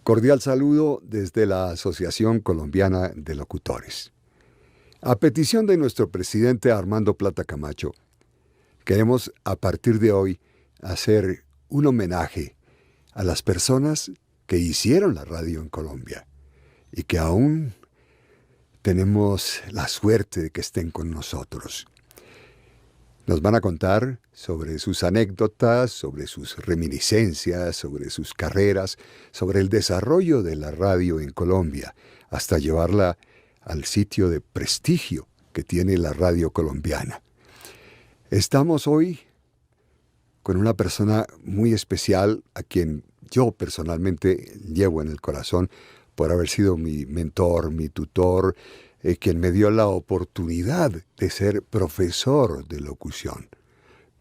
Cordial saludo desde la Asociación Colombiana de Locutores. A petición de nuestro presidente Armando Plata Camacho, queremos a partir de hoy hacer un homenaje a las personas que hicieron la radio en Colombia y que aún tenemos la suerte de que estén con nosotros. Nos van a contar sobre sus anécdotas, sobre sus reminiscencias, sobre sus carreras, sobre el desarrollo de la radio en Colombia, hasta llevarla al sitio de prestigio que tiene la radio colombiana. Estamos hoy con una persona muy especial a quien yo personalmente llevo en el corazón por haber sido mi mentor, mi tutor, quien me dio la oportunidad de ser profesor de locución.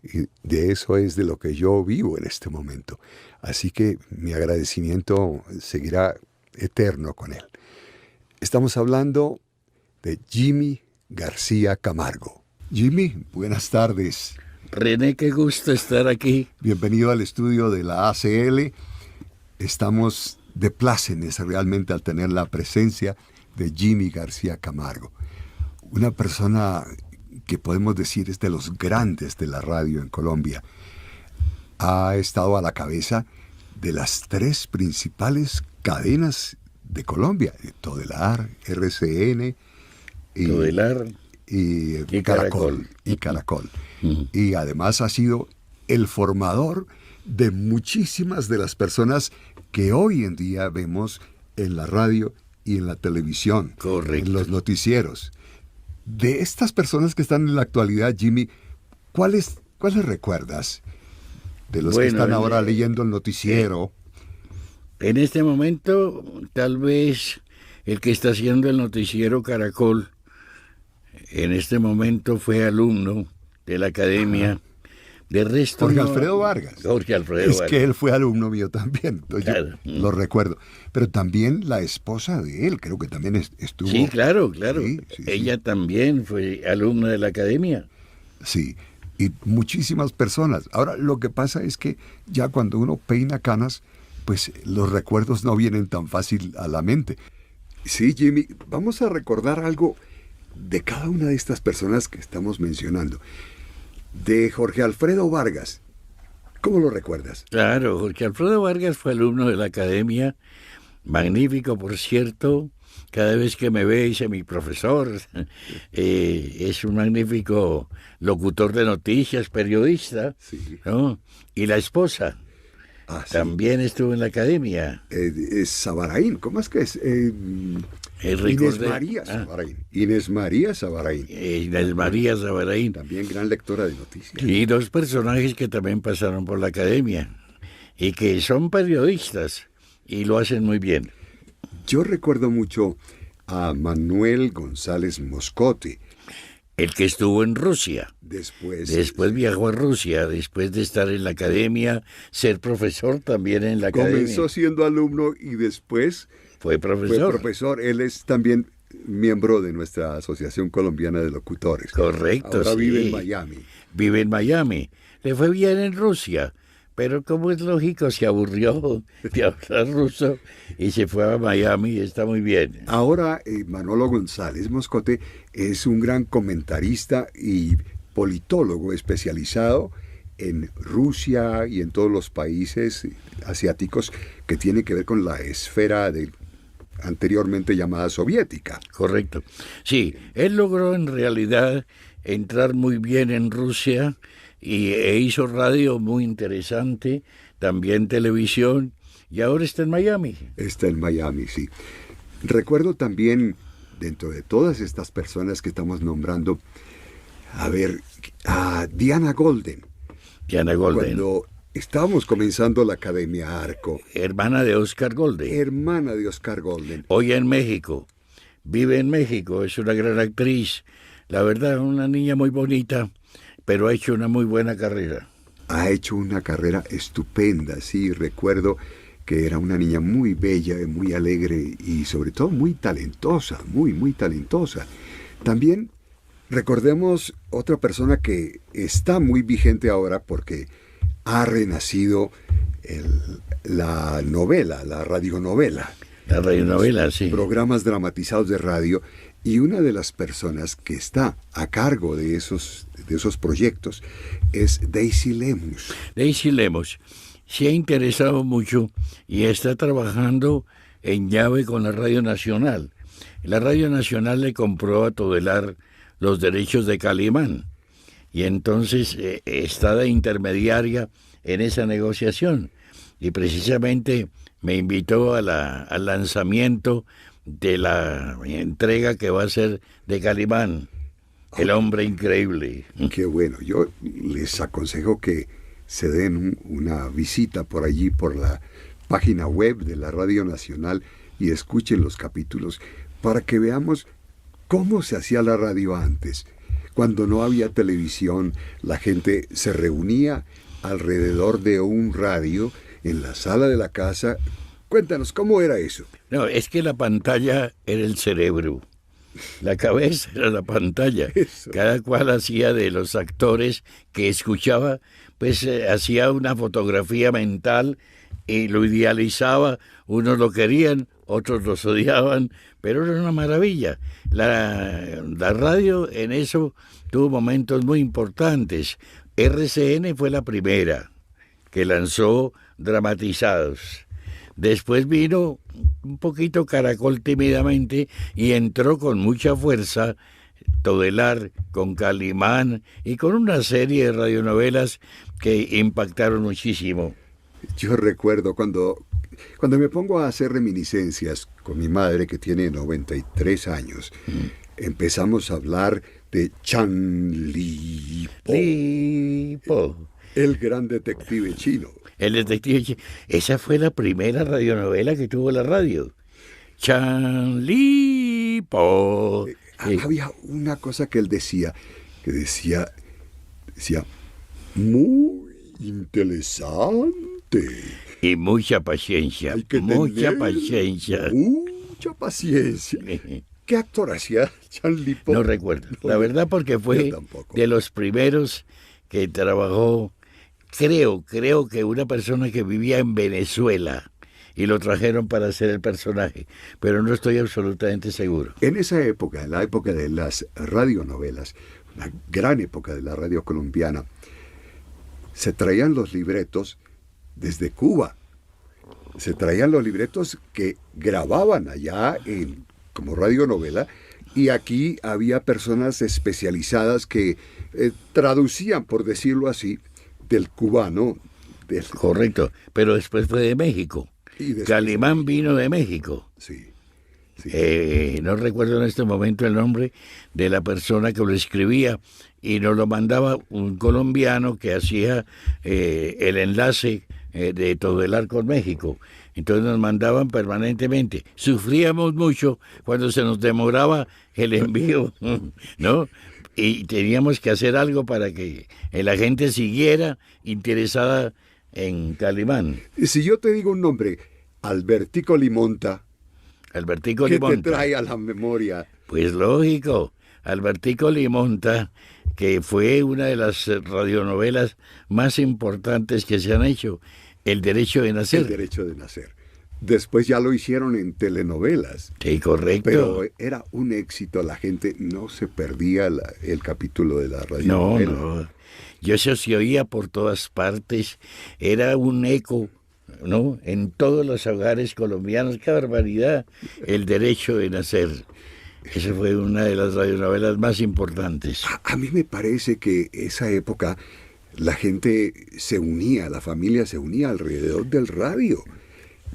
Y de eso es de lo que yo vivo en este momento. Así que mi agradecimiento seguirá eterno con él. Estamos hablando de Jimmy García Camargo. Jimmy, buenas tardes. René, qué gusto estar aquí. Bienvenido al estudio de la ACL. Estamos de plácemes realmente al tener la presencia de Jimmy García Camargo. Una persona que podemos decir es de los grandes de la radio en Colombia. Ha estado a la cabeza de las 3 principales cadenas de Colombia: Todelar, RCN y Caracol. Y además ha sido el formador de muchísimas de las personas que hoy en día vemos en la radio y en la televisión. Correcto. En los noticieros. De estas personas que están en la actualidad, Jimmy, ¿cuáles recuerdas? De los que están ahora leyendo el noticiero. En este momento, tal vez el que está haciendo el noticiero Caracol, en este momento fue alumno de la academia. Ajá. De resto, Jorge Alfredo Vargas. Jorge Alfredo Vargas. Es que él fue alumno mío también, claro. Lo recuerdo. Pero también la esposa de él, creo que también estuvo. Sí, claro. Sí, ella también fue alumna de la academia. Sí, y muchísimas personas. Ahora, lo que pasa es que ya cuando uno peina canas, pues los recuerdos no vienen tan fácil a la mente. Sí, Jimmy, vamos a recordar algo de cada una de estas personas que estamos mencionando. De Jorge Alfredo Vargas, ¿cómo lo recuerdas? Claro, Jorge Alfredo Vargas fue alumno de la academia, magnífico, por cierto. Cada vez que me ve dice mi profesor, es un magnífico locutor de noticias, periodista, sí. ¿No? Y la esposa también estuvo en la academia. Es Sabaraín, ¿cómo es que es? Inés María Sabaraín. Inés María Sabaraín. También gran lectora de noticias. Y 2 personajes que también pasaron por la academia y que son periodistas y lo hacen muy bien. Yo recuerdo mucho a Manuel González Moscote. El que estuvo en Rusia. Después viajó a Rusia, después de estar en la academia, ser profesor también en la academia. Comenzó siendo alumno y después fue profesor. Él es también miembro de nuestra Asociación Colombiana de Locutores. Correcto. Ahora vive en Miami. Vive en Miami. Le fue bien en Rusia, pero como es lógico, se aburrió de hablar ruso y se fue a Miami y está muy bien. Ahora, Manolo González Moscote es un gran comentarista y politólogo especializado en Rusia y en todos los países asiáticos que tiene que ver con la esfera anteriormente llamada soviética. Correcto. Sí, él logró en realidad entrar muy bien en Rusia e hizo radio muy interesante, también televisión, y ahora está en Miami. Está en Miami, sí. Recuerdo también, dentro de todas estas personas que estamos nombrando, a Diana Golden. Cuando estábamos comenzando la Academia Arco. Hermana de Oscar Golden. Hoy en México. Vive en México, es una gran actriz. La verdad, una niña muy bonita, pero ha hecho una muy buena carrera. Ha hecho una carrera estupenda, sí. Recuerdo que era una niña muy bella, muy alegre y sobre todo muy talentosa, muy talentosa. También recordemos otra persona que está muy vigente ahora porque ha renacido la novela, la radionovela. La radionovela, sí. Programas dramatizados de radio. Y una de las personas que está a cargo de esos proyectos es Daisy Lemus. Daisy Lemus se ha interesado mucho y está trabajando en llave con la Radio Nacional. La Radio Nacional le compró a Todelar los derechos de Calimán y entonces está de intermediaria en esa negociación. Y precisamente me invitó al lanzamiento de la entrega que va a ser de Calimán, el hombre increíble. Qué bueno. Yo les aconsejo que se den una visita por allí, por la página web de la Radio Nacional y escuchen los capítulos para que veamos cómo se hacía la radio antes. Cuando no había televisión, la gente se reunía alrededor de un radio en la sala de la casa. Cuéntanos, ¿cómo era eso? No, es que la pantalla era el cerebro. La cabeza era la pantalla. Eso. Cada cual hacía de los actores que escuchaba, pues hacía una fotografía mental y lo idealizaba. Unos lo querían, otros los odiaban, pero era una maravilla. La radio en eso tuvo momentos muy importantes. RCN fue la primera que lanzó dramatizados. Después vino un poquito Caracol tímidamente y entró con mucha fuerza Todelar con Calimán y con una serie de radionovelas que impactaron muchísimo. Yo recuerdo cuando me pongo a hacer reminiscencias con mi madre, que tiene 93 años, empezamos a hablar de Chan Li Po, el gran detective chino. El detective chino. Esa fue la primera radionovela que tuvo la radio. Chan Li Po. Había una cosa que él decía, muy interesante. Y mucha paciencia, mucha paciencia. Mucha paciencia. ¿Qué actor hacía Chan Li Po? No recuerdo. La verdad, porque fue de los primeros que trabajó. Creo que una persona que vivía en Venezuela y lo trajeron para hacer el personaje, pero no estoy absolutamente seguro. En esa época, en la época de las radionovelas, una gran época de la radio colombiana, se traían los libretos desde Cuba. Se traían los libretos que grababan allá como radionovela, y aquí había personas especializadas que traducían, por decirlo así, del cubano. Correcto, pero después fue de México. Calimán vino de México. Sí. No recuerdo en este momento el nombre de la persona que lo escribía, y nos lo mandaba un colombiano que hacía el enlace de Todelar con México. Entonces nos mandaban permanentemente. Sufríamos mucho cuando se nos demoraba el envío, ¿no? Y teníamos que hacer algo para que la gente siguiera interesada en Calimán. Y si yo te digo un nombre, Albertico Limonta, Albertico ¿qué Limonta te trae a la memoria? Pues lógico, Albertico Limonta, que fue una de las radionovelas más importantes que se han hecho, El Derecho de Nacer. El Derecho de Nacer. Después ya lo hicieron en telenovelas. Sí, correcto. Pero era un éxito, la gente no se perdía el capítulo de la radionovela. No. Y eso se oía por todas partes, era un eco, ¿no? En todos los hogares colombianos. ¡Qué barbaridad! El Derecho de Nacer. Esa fue una de las radionovelas más importantes. A mí me parece que esa época la gente se unía, la familia se unía alrededor del radio.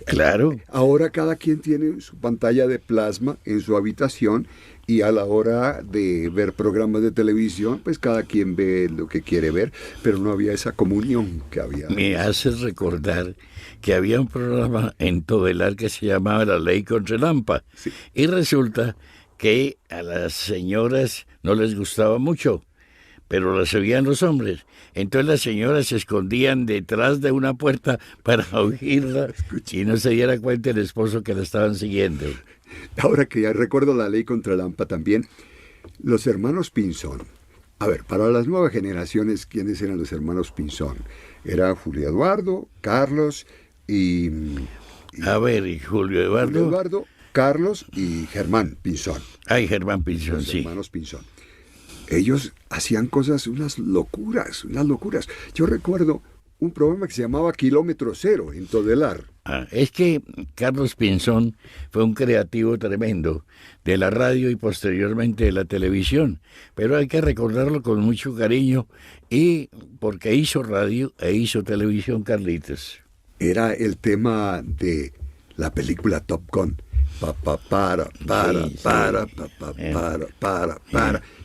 Claro. Ahora cada quien tiene su pantalla de plasma en su habitación, y a la hora de ver programas de televisión, pues cada quien ve lo que quiere ver, pero no había esa comunión que había. Me haces recordar que había un programa en Todelar que se llamaba La Ley contra el Lampa. Sí. Y resulta que a las señoras no les gustaba mucho, pero las oían los hombres. Entonces las señoras se escondían detrás de una puerta para oírla y no se diera cuenta el esposo que la estaban siguiendo. Ahora que ya recuerdo La Ley contra el Lampa también, los hermanos Pinzón A ver, para las nuevas generaciones, ¿quiénes eran los hermanos Pinzón? Era Julio Eduardo, Carlos y A ver, y Julio Julio Eduardo. Eduardo, Carlos y Germán Pinzón, Ay, Germán Pinzón, los sí. hermanos Pinzón. Ellos hacían cosas, unas locuras, unas locuras. Yo recuerdo un programa que se llamaba Kilómetro Cero en Todelar. Es que Carlos Pinzón fue un creativo tremendo de la radio y posteriormente de la televisión, pero hay que recordarlo con mucho cariño y porque hizo radio e hizo televisión, Carlitos. Era el tema de la película Top Gun. Sí, sí. Para.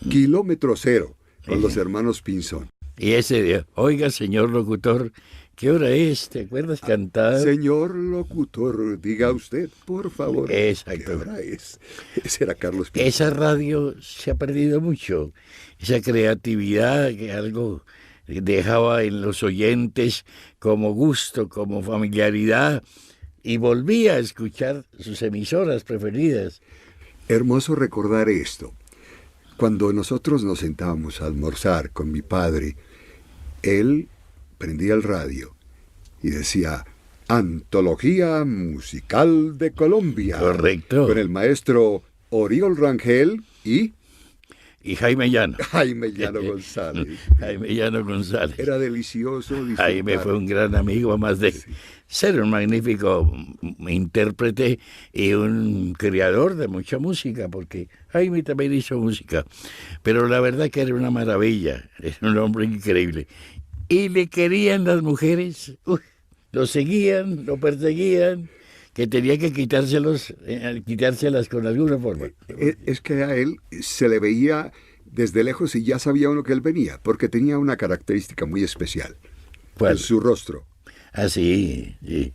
Kilómetro Cero con los hermanos Pinzón. Y ese día, oiga, señor locutor, ¿qué hora es? ¿Te acuerdas cantar? Señor locutor, diga usted, por favor. Exacto. ¿Qué hora es? Ese era Carlos Pinzón. Esa radio se ha perdido mucho, esa creatividad que algo dejaba en los oyentes como gusto, como familiaridad, y volvía a escuchar sus emisoras preferidas. Hermoso recordar esto. Cuando nosotros nos sentábamos a almorzar con mi padre, él prendía el radio y decía Antología Musical de Colombia. Correcto. Con el maestro Oriol Rangel y Y Jaime Llano. Jaime Llano González. Jaime Llano González. Era delicioso disfrutar. Jaime fue un gran amigo, además de ser un magnífico intérprete y un creador de mucha música, porque Jaime también hizo música. Pero la verdad que era una maravilla, era un hombre increíble. Y le querían las mujeres, lo seguían, lo perseguían, que tenía que quitárselas con alguna forma. Es que a él se le veía desde lejos y ya sabía uno que él venía, porque tenía una característica muy especial. ¿Cuál? En su rostro. Ah, sí, sí.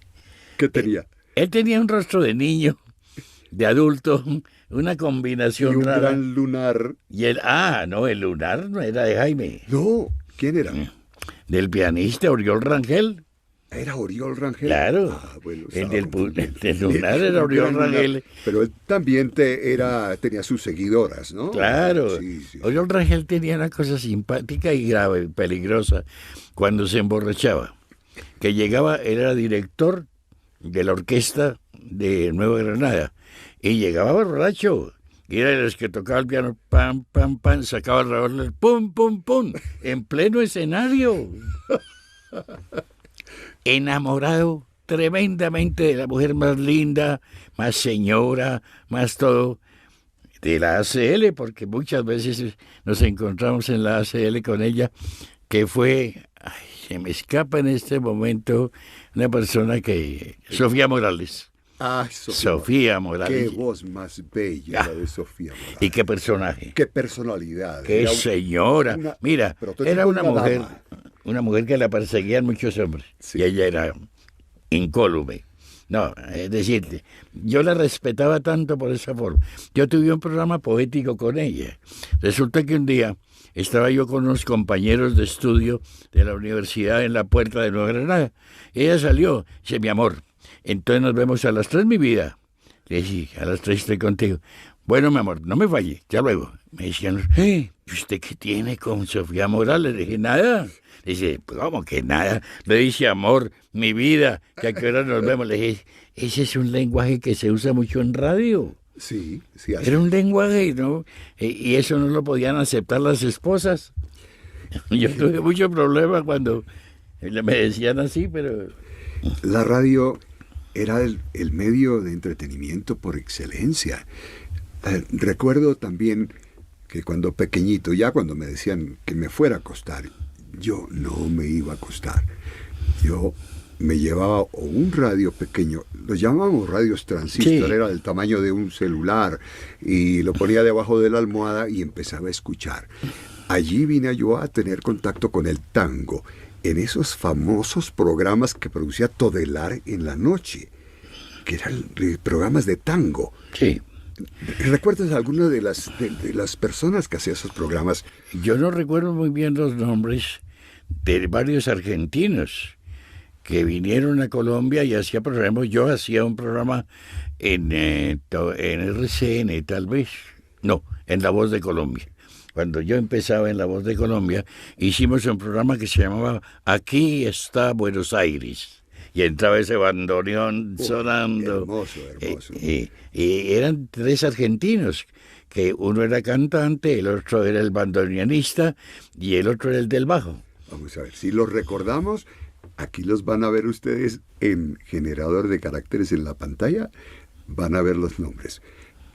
¿Qué tenía? Él tenía un rostro de niño, de adulto, una Y combinación un rara. gran lunar. Y el lunar no era de Jaime, No, ¿quién era? del pianista Oriol Rangel. Era Oriol Rangel. Claro, Ah, bueno, el estaba del confundido. lunar era Un Oriol gran lunar. Rangel. Pero él también tenía sus seguidoras, ¿no? Claro, Sí, sí. Oriol Rangel tenía una cosa simpática y grave, peligrosa, cuando se emborrachaba. Que llegaba, él era director de la orquesta de Nueva Granada, y llegaba borracho. Y era de los que tocaba el piano, pam, pam, pam, sacaba el revólver, pum, pum, pum, en pleno escenario. Enamorado tremendamente de la mujer más linda, más señora, más todo, de la ACL, porque muchas veces nos encontramos en la ACL con ella, que fue, se me escapa en este momento, una persona que, Sofía Morales. Ah, Sofía Morales. Qué voz más bella la de Sofía Morales. Y qué personaje. Qué personalidad. Qué Era señora. Mira, prototipo era de una mujer, dama. una mujer que la perseguían muchos hombres. Sí. Y ella era incólume. No, es decir, yo la respetaba tanto por esa forma. Yo tuve un programa poético con ella. Resulta que un día estaba yo con unos compañeros de estudio de la universidad en la puerta de Nueva Granada. Ella salió, dice, mi amor, entonces nos vemos a las 3, mi vida. Le dije, a las 3 estoy contigo. Bueno, mi amor, no me falle, ya luego. Me decían, ¿y usted qué tiene con Sofía Morales? Le dije, nada. Le dice, ¿cómo que nada? Le dice, amor, mi vida, que a qué hora nos vemos. Le dije, ese es un lenguaje que se usa mucho en radio. Sí, sí. Así. Era un lenguaje, ¿no? Y eso no lo podían aceptar las esposas. Yo tuve mucho problema cuando me decían así, pero... La radio era el medio de entretenimiento por excelencia. Recuerdo también que cuando pequeñito, ya cuando me decían que me fuera a acostar, yo no me iba a acostar. Yo me llevaba o un radio pequeño, los llamábamos radios transistor, Sí. era del tamaño de un celular, y lo ponía debajo de la almohada y empezaba a escuchar. Allí vine yo a tener contacto con el tango, en esos famosos programas que producía Todelar en la noche, que eran programas de tango. Sí. ¿Recuerdas alguna de las personas que hacían esos programas? Yo no recuerdo muy bien los nombres de varios argentinos que vinieron a Colombia y hacía programas. Yo hacía un programa en RCN, tal vez. No, en La Voz de Colombia. cuando yo empezaba en La Voz de Colombia, hicimos un programa que se llamaba Aquí está Buenos Aires. Y entraba ese bandoneón sonando. Hermoso, hermoso. Y eran tres argentinos, que uno era cantante, el otro era el bandoneonista y el otro era el del bajo. Vamos a ver, si los recordamos, aquí los van a ver ustedes en generador de caracteres en la pantalla, van a ver los nombres.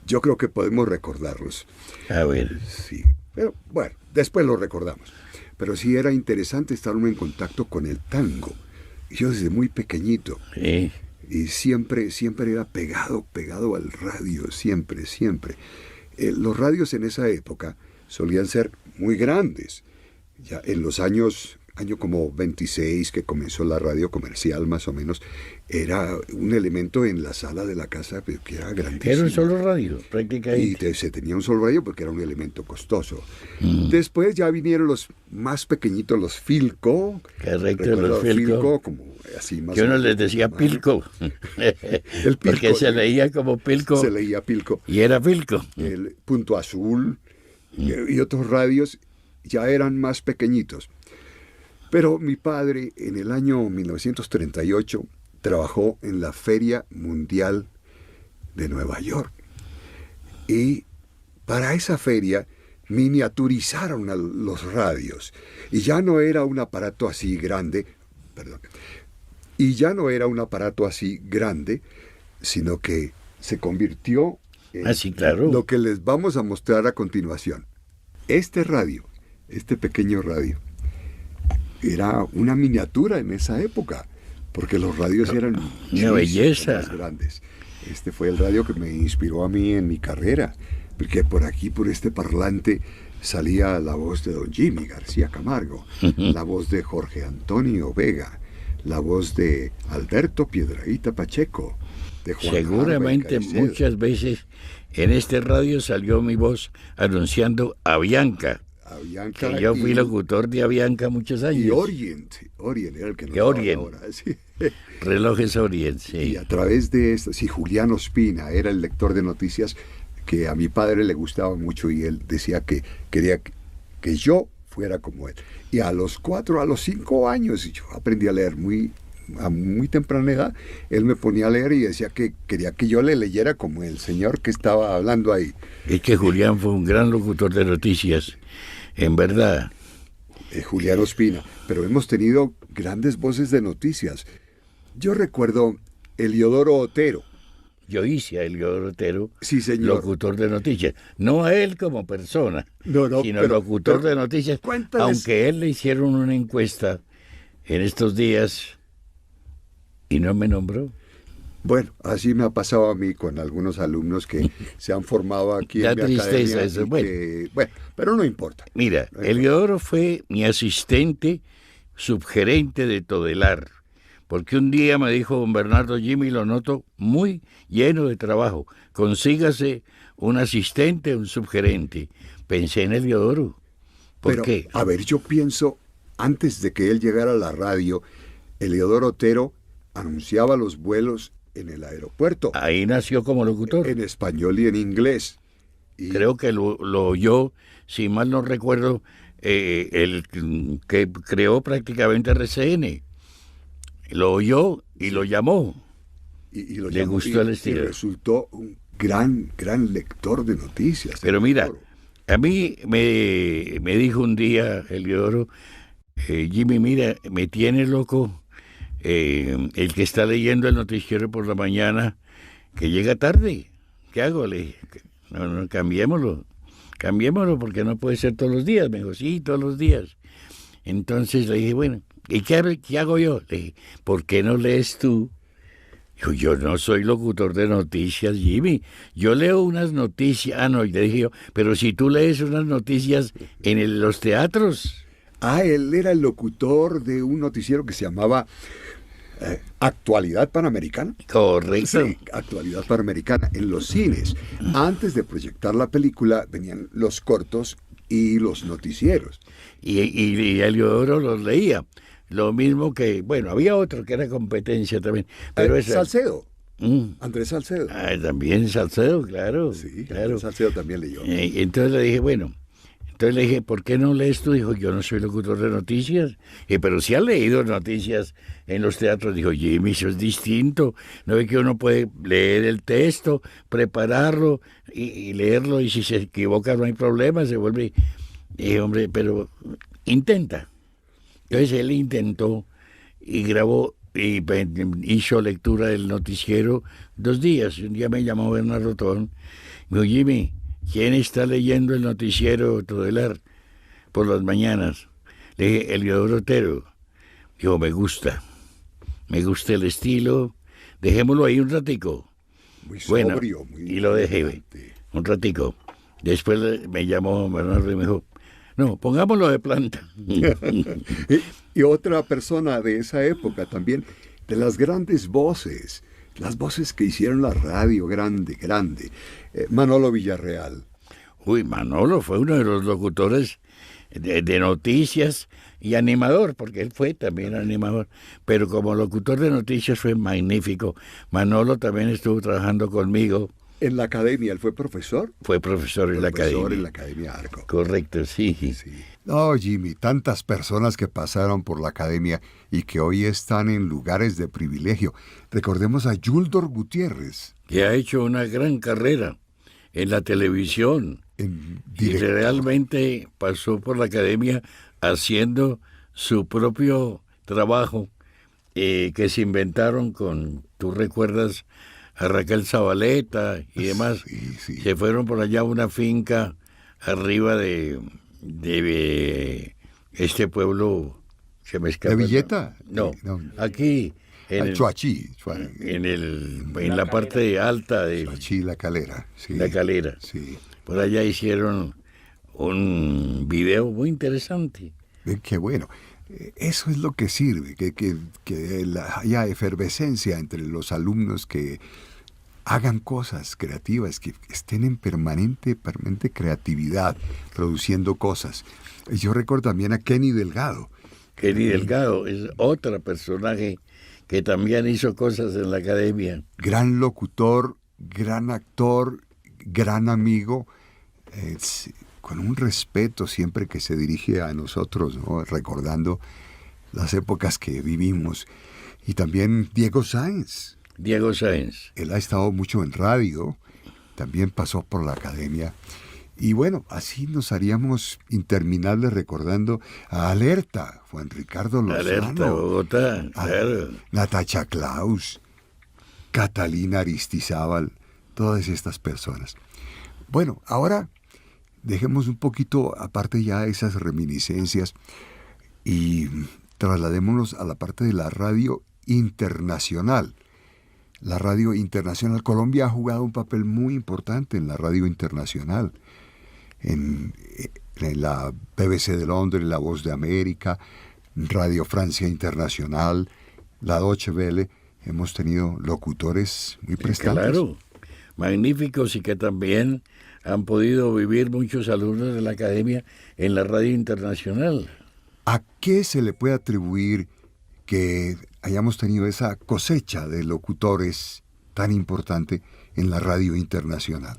Yo creo que podemos recordarlos. A ver. Sí, pero bueno, después los recordamos. Pero sí era interesante estar uno en contacto con el tango. Yo desde muy pequeñito. Sí. Y siempre era pegado al radio, siempre. Los radios en esa época solían ser muy grandes. Ya en los año como 26, que comenzó la radio comercial más o menos, era un elemento en la sala de la casa que era grandísimo. Era un solo radio, prácticamente. Y se tenía un solo radio porque era un elemento costoso. Después ya vinieron los más pequeñitos, los Philco. Correcto, los Philco. Como así más que uno les decía Pilco. El Pilco. Porque se leía como Pilco. Se leía Pilco. Y era Pilco. El Punto Azul y otros radios ya eran más pequeñitos. Pero mi padre en el año 1938 trabajó en la Feria Mundial de Nueva York. Y para esa feria miniaturizaron los radios. Y ya no era un aparato así grande, sino que se convirtió en claro. Lo que les vamos a mostrar a continuación. Este pequeño radio, era una miniatura en esa época, porque los radios eran una belleza más grandes. Este fue el radio que me inspiró a mí en mi carrera, porque por aquí, por este parlante, salía la voz de don Jimmy García Camargo, la voz de Jorge Antonio Vega, la voz de Alberto Piedrahíta Pacheco, de Juan Seguramente muchas veces en este radio salió mi voz anunciando a Bianca. Que yo fui locutor de Avianca muchos años. Y Orient era el que nos Orient. Ahora, sí. Relojes Orient, sí. Y a través de esto, sí, Julián Ospina era el lector de noticias que a mi padre le gustaba mucho y él decía que quería que yo fuera como él. Y a los 5 años, yo aprendí a leer a muy temprana edad, él me ponía a leer y decía que quería que yo le leyera como el señor que estaba hablando ahí. Es que Julián fue un gran locutor de noticias. En verdad. Julián Ospina. Pero hemos tenido grandes voces de noticias. Yo recuerdo Eliodoro Otero. Yo hice a Eliodoro Otero, sí, señor, locutor de noticias. No a él como persona, no, sino locutor de noticias. Cuéntales. Aunque él le hicieron una encuesta en estos días y no me nombró. Bueno, así me ha pasado a mí con algunos alumnos que se han formado aquí en mi tristeza academia. Eso, bueno, pero no importa. Mira, Eliodoro fue mi asistente subgerente de Todelar, porque un día me dijo don Bernardo: Jimmy, lo noto muy lleno de trabajo, consígase un asistente, un subgerente. Pensé en Eliodoro. ¿Por qué? A ver, yo pienso, antes de que él llegara a la radio, Eliodoro Otero anunciaba los vuelos en el aeropuerto. Ahí nació como locutor. En español y en inglés. Y creo que lo oyó, si mal no recuerdo, el que creó prácticamente RCN. Lo oyó y lo llamó. Y lo Le llamó, gustó el estilo. Y resultó un gran lector de noticias. Pero mira, a mí me dijo un día Eliodoro: Jimmy, mira, me tiene loco el que está leyendo el noticiero por la mañana, que llega tarde. ¿Qué hago? Le dije: no, cambiémoslo porque no puede ser todos los días. Me dijo: sí, todos los días. Entonces le dije: bueno, ¿y qué hago yo? Le dije: ¿por qué no lees tú? Dijo: yo no soy locutor de noticias, Jimmy. Yo leo unas noticias. Ah, no, le dije yo: pero si tú lees unas noticias en los teatros. Él era el locutor de un noticiero que se llamaba Actualidad Panamericana. Correcto. Sí, Actualidad Panamericana, en los cines. Antes de proyectar la película venían los cortos y los noticieros. Y Eliodoro los leía. Lo mismo que, bueno, había otro que era competencia también. Pero Salcedo. Andrés Salcedo. También Salcedo, claro. Sí, claro. Andrés Salcedo también leyó. Entonces le dije: bueno, Entonces le dije, ¿por qué no lees tú? Dijo, yo no soy locutor de noticias. Pero sí ha leído noticias en los teatros. Dijo, Jimmy, eso es distinto. No ve que uno puede leer el texto, prepararlo y leerlo, y si se equivoca no hay problema, se vuelve... dije, hombre, pero intenta. Entonces él intentó y grabó y hizo lectura del noticiero 2 días. Un día me llamó Bernardo Tón. Me dijo, Jimmy, ¿quién está leyendo el noticiero Todelar por las mañanas? Le dije, Eliodoro Otero. Dijo, me gusta el estilo, dejémoslo ahí un ratico. Muy sobrio, bueno, y lo dejé un ratico. Después me llamó Bernardo y me dijo, no, pongámoslo de planta. y otra persona de esa época también, de las grandes voces, las voces que hicieron la radio grande, Manolo Villarreal. Uy, Manolo fue uno de los locutores de noticias y animador, porque él fue también animador, pero como locutor de noticias fue magnífico. Manolo también estuvo trabajando conmigo. En la academia, ¿él fue profesor? Fue profesor en la academia. Profesor en la Academia Arco. Correcto, sí. No, Jimmy, tantas personas que pasaron por la academia y que hoy están en lugares de privilegio. Recordemos a Yuldor Gutiérrez. Que ha hecho una gran carrera en la televisión. Y realmente pasó por la academia haciendo su propio trabajo que se inventaron con, tú recuerdas, a Raquel Zabaleta y demás. Sí. Se fueron por allá a una finca arriba de este pueblo, se me escapa. ¿De Villeta? No, aquí en Chuachí. En la parte alta de Chuachí, La Calera. Sí. La Calera. Sí. Por allá hicieron un video muy interesante. Qué bueno. Eso es lo que sirve, que haya efervescencia entre los alumnos, que hagan cosas creativas, que estén en permanente creatividad, produciendo cosas. Yo recuerdo también a Kenny Delgado. Kenny Delgado es otro personaje que también hizo cosas en la academia. Gran locutor, gran actor, gran amigo, con un respeto siempre que se dirige a nosotros, ¿no? Recordando las épocas que vivimos. Y también Diego Sáenz. Diego Sáenz. Él ha estado mucho en radio, también pasó por la academia. Y bueno, así nos haríamos interminables recordando a Alerta, Juan Ricardo Lozano. Alerta, Bogotá, claro. Natacha Klaus, Catalina Aristizábal, todas estas personas. Bueno, ahora dejemos un poquito aparte ya esas reminiscencias y trasladémonos a la parte de la radio internacional. La radio internacional, Colombia ha jugado un papel muy importante en la radio internacional, en la BBC de Londres, La Voz de América, Radio Francia Internacional, la Deutsche Welle. Hemos tenido locutores muy prestantes. Claro, magníficos, y que también han podido vivir muchos alumnos de la academia en la radio internacional. ¿A qué se le puede atribuir que hayamos tenido esa cosecha de locutores tan importante en la radio internacional?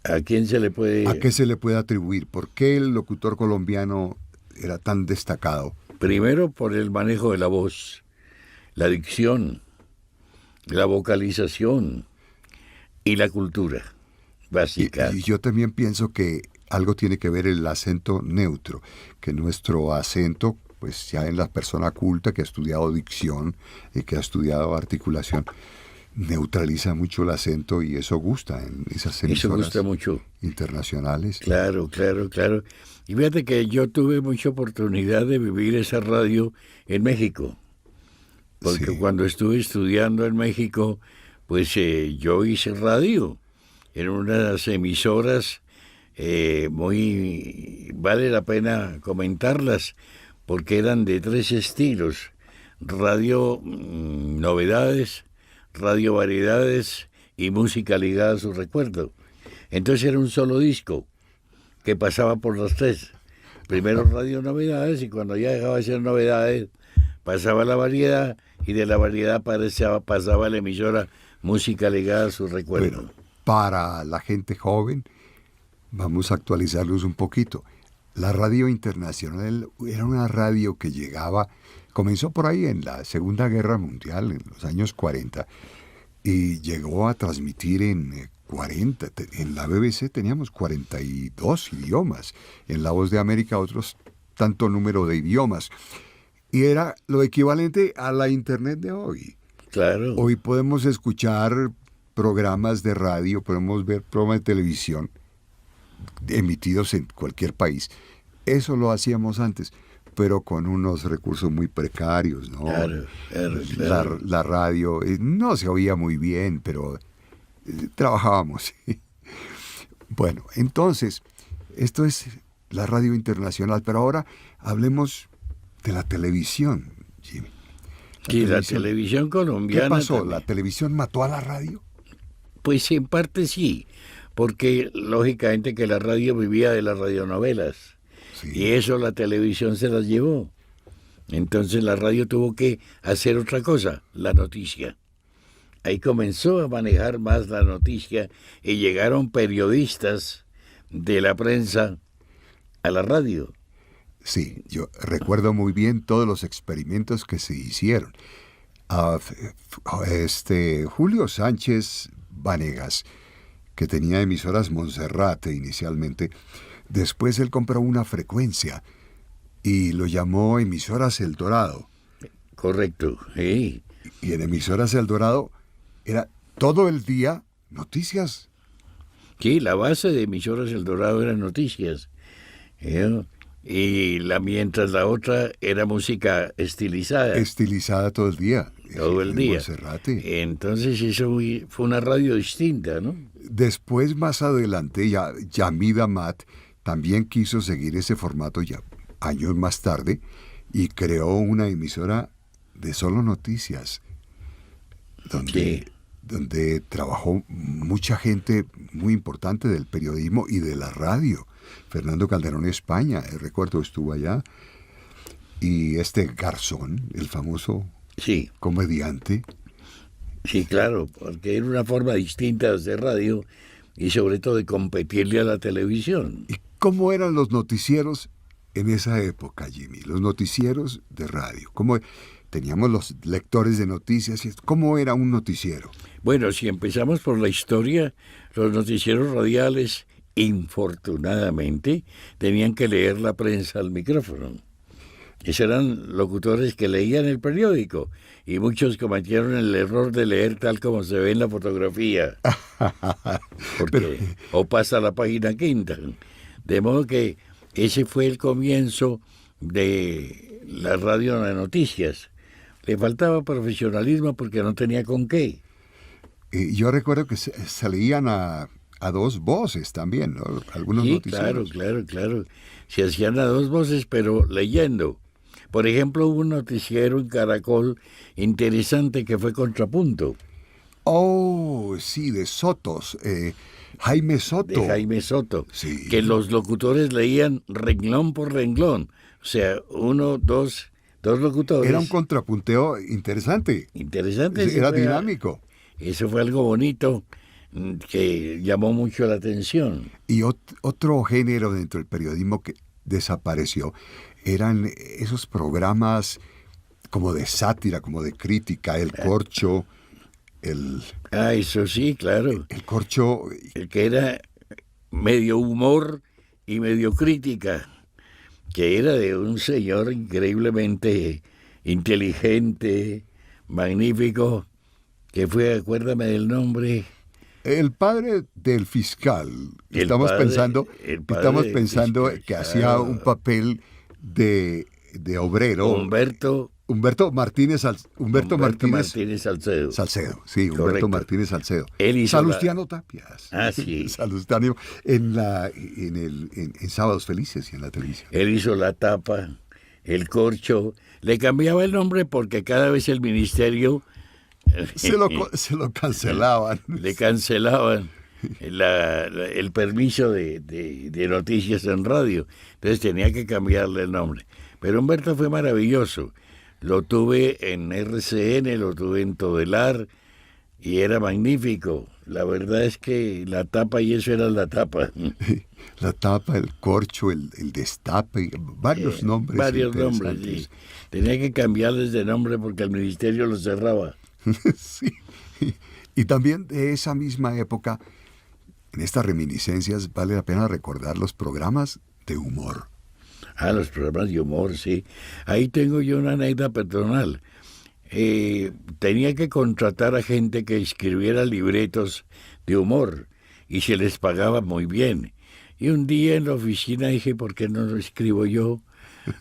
¿A quién se le puede...? ¿A qué se le puede atribuir? ¿Por qué el locutor colombiano era tan destacado? Primero, por el manejo de la voz, la dicción, la vocalización y la cultura básica. Y yo también pienso que algo tiene que ver el acento neutro, que nuestro acento, pues ya en la persona culta que ha estudiado dicción y que ha estudiado articulación, neutraliza mucho el acento, y eso gusta en esas emisoras. Eso gusta mucho. Internacionales. Claro. Y fíjate que yo tuve mucha oportunidad de vivir esa radio en México, porque Sí. Cuando estuve estudiando en México, pues yo hice radio en unas emisoras vale la pena comentarlas, porque eran de 3 estilos: radio novedades, radio variedades y música ligada a su recuerdo. Entonces era un solo disco que pasaba por las 3. Primero radio novedades, y cuando ya dejaba de ser novedades pasaba la variedad, y de la variedad pasaba la emisora música ligada a su recuerdo. Bueno, para la gente joven, Vamos a actualizarlos un poquito. La radio internacional era una radio que comenzó por ahí en la Segunda Guerra Mundial, en los años 40, y llegó a transmitir en 40. En la BBC teníamos 42 idiomas, en La Voz de América otros tanto número de idiomas, y era lo equivalente a la Internet de hoy. Claro. Hoy podemos escuchar programas de radio, podemos ver programas de televisión emitidos en cualquier país. Eso lo hacíamos antes, pero con unos recursos muy precarios, ¿no? Claro. La radio no se oía muy bien, pero trabajábamos. Bueno, entonces, esto es la radio internacional, pero ahora hablemos de la televisión, Jimmy. La televisión colombiana. ¿Qué pasó? También. ¿La televisión mató a la radio? Pues en parte sí, porque lógicamente que la radio vivía de las radionovelas, Sí. y eso la televisión se las llevó. Entonces la radio tuvo que hacer otra cosa, la noticia. Ahí comenzó a manejar más la noticia y llegaron periodistas de la prensa a la radio. Sí, yo recuerdo muy bien todos los experimentos que se hicieron. Julio Sánchez Vanegas, que tenía emisoras Monserrate inicialmente, después él compró una frecuencia y lo llamó Emisoras El Dorado. Correcto, sí. Y en Emisoras El Dorado era todo el día noticias. Sí, la base de Emisoras El Dorado eran noticias. Y mientras la otra era música estilizada. Estilizada todo el día. Todo el en día. Monserrate. Entonces eso fue una radio distinta, ¿no? Después, más adelante, Yamid Amat también quiso seguir ese formato ya años más tarde y creó una emisora de solo noticias, donde trabajó mucha gente muy importante del periodismo y de la radio. Fernando Calderón España, recuerdo, estuvo allá. Y Garzón, el famoso comediante. Sí, claro, porque era una forma distinta de hacer radio y sobre todo de competirle a la televisión. ¿Y cómo eran los noticieros en esa época, Jimmy? Los noticieros de radio. ¿Cómo teníamos los lectores de noticias? ¿Cómo era un noticiero? Bueno, si empezamos por la historia, los noticieros radiales, infortunadamente, tenían que leer la prensa al micrófono. Esos eran locutores que leían el periódico y muchos cometieron el error de leer tal como se ve en la fotografía. O pasa a la página quinta. De modo que ese fue el comienzo de la radio de noticias. Le faltaba profesionalismo porque no tenía con qué. Yo recuerdo que se leían a dos voces también, ¿no? Algunos noticieros. Claro. Se hacían a dos voces, pero leyendo. Por ejemplo, hubo un noticiero en Caracol interesante que fue Contrapunto. Oh, sí, de Sotos. Jaime Soto. De Jaime Soto. Sí. Que los locutores leían renglón por renglón. O sea, dos locutores. Era un contrapunteo interesante. Interesante. Era dinámico. Eso fue algo bonito que llamó mucho la atención. Y otro género dentro del periodismo que desapareció eran esos programas como de sátira, como de crítica, El Corcho, eso sí, claro. El Corcho. El que era medio humor y medio crítica, que era de un señor increíblemente inteligente, magnífico, que fue, acuérdame del nombre. El padre del fiscal. Estamos pensando que hacía un papel de obrero. Humberto Martínez Salcedo. Sí, correcto. Humberto Martínez Salcedo. Salustiano Tapias. Sí. Salustiano en Sábados Felices y en la televisión. Él hizo la tapa, El Corcho. Le cambiaba el nombre porque cada vez el ministerio se lo cancelaban. Le cancelaban el permiso de noticias en radio. Entonces tenía que cambiarle el nombre. Pero Humberto fue maravilloso. Lo tuve en RCN, lo tuve en Todelar y era magnífico. La verdad es que la tapa y eso era la tapa. La tapa, el corcho, el destape, varios nombres. Varios nombres, sí. Tenía que cambiarles de nombre porque el ministerio los cerraba. Sí. Y también de esa misma época, en estas reminiscencias, vale la pena recordar los programas de humor. Los programas de humor, sí. Ahí tengo yo una anécdota personal. Tenía que contratar a gente que escribiera libretos de humor y se les pagaba muy bien. Y un día en la oficina dije, ¿por qué no lo escribo yo?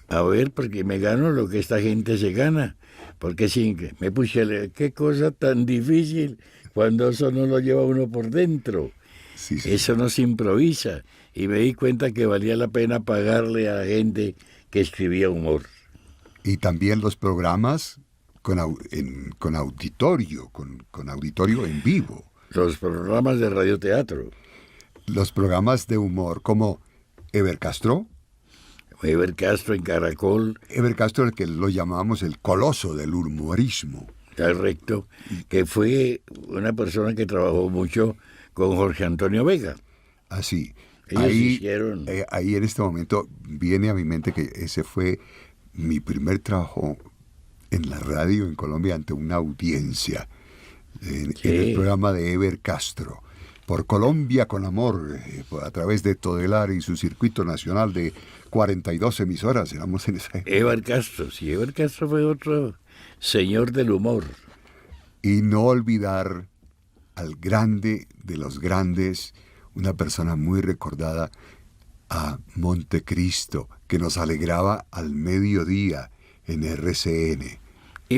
A ver, porque me gano lo que esta gente se gana. Porque sí, me puse, qué cosa tan difícil cuando eso no lo lleva uno por dentro. Sí. Eso no se improvisa. Y me di cuenta que valía la pena pagarle a la gente que escribía humor. Y también los programas con auditorio, con auditorio en vivo. Los programas de radioteatro. Los programas de humor como Eber Castro. Eber Castro en Caracol. Eber Castro, el que lo llamábamos el coloso del humorismo. Correcto, que fue una persona que trabajó mucho con Jorge Antonio Vega. Así. Ellos hicieron... ahí en este momento viene a mi mente que ese fue mi primer trabajo en la radio en Colombia ante una audiencia, en el programa de Eber Castro, por Colombia con Amor, a través de Todelar y su circuito nacional de 42 emisoras, éramos en esa época. Eber Castro, sí, Eber Castro fue otro señor del humor. Y no olvidar al grande de los grandes, una persona muy recordada, a Montecristo, que nos alegraba al mediodía en RCN.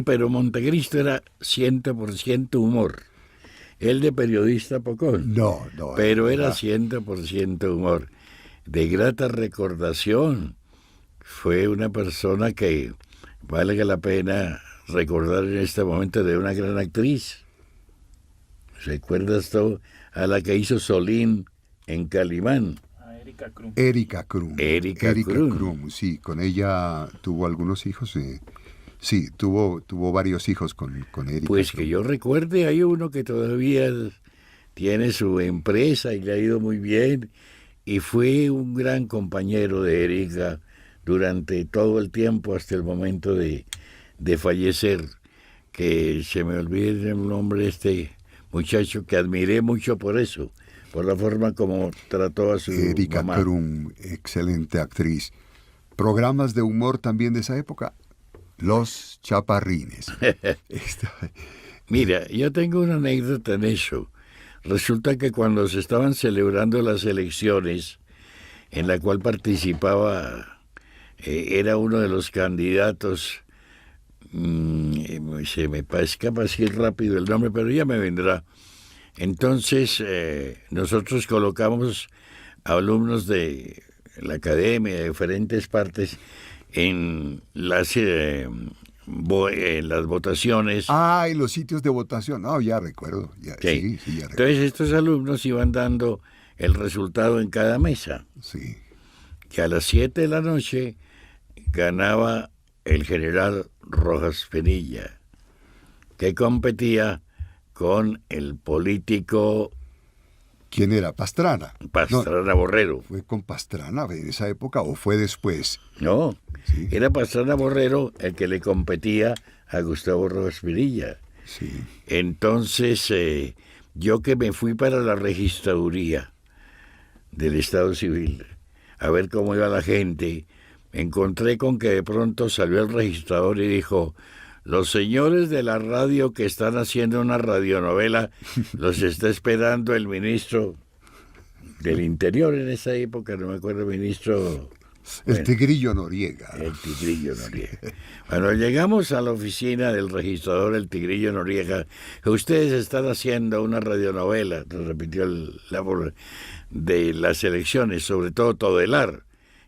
Pero Montecristo era 100% humor. Él de periodista poco. No. Pero era 100% humor. De grata recordación. Fue una persona que vale la pena recordar en este momento, de una gran actriz. ¿Recuerdas tú a la que hizo Solín en Calimán? Erika Krum. Erika Krum, sí, con ella tuvo algunos hijos. Sí, tuvo varios hijos con Erika. Pues Krum. Que yo recuerde, hay uno que todavía tiene su empresa y le ha ido muy bien, y fue un gran compañero de Erika durante todo el tiempo hasta el momento de fallecer, que se me olvide el nombre de este muchacho que admiré mucho por eso, por la forma como trató a su Erika mamá. Krum, excelente actriz. Programas de humor también de esa época, Los Chaparrines. Mira, yo tengo una anécdota en eso. Resulta que cuando se estaban celebrando las elecciones, en la cual participaba, era uno de los candidatos, se me escapa así rápido el nombre, pero ya me vendrá. Entonces, nosotros colocamos a alumnos de la academia, de diferentes partes, en las votaciones. Y los sitios de votación. No, ya recuerdo. Sí, ya recuerdo. Entonces, estos alumnos iban dando el resultado en cada mesa. Sí. Que a las 7 de la noche ganaba el general Rojas Pinilla, que competía con el político... ¿Quién era? Pastrana. Pastrana Borrero. ¿Fue con Pastrana en esa época o fue después? No, sí. Era Pastrana Borrero el que le competía a Gustavo Rojas Pinilla. Sí. Entonces, yo que me fui para la registraduría del Estado Civil a ver cómo iba la gente, me encontré con que de pronto salió el registrador y dijo: los señores de la radio que están haciendo una radionovela, los está esperando el ministro del Interior en esa época, no me acuerdo el ministro... El Tigrillo Noriega. El Tigrillo Noriega. Cuando llegamos a la oficina del registrador, el Tigrillo Noriega, ustedes están haciendo una radionovela, repitió de las elecciones, sobre todo Todelar.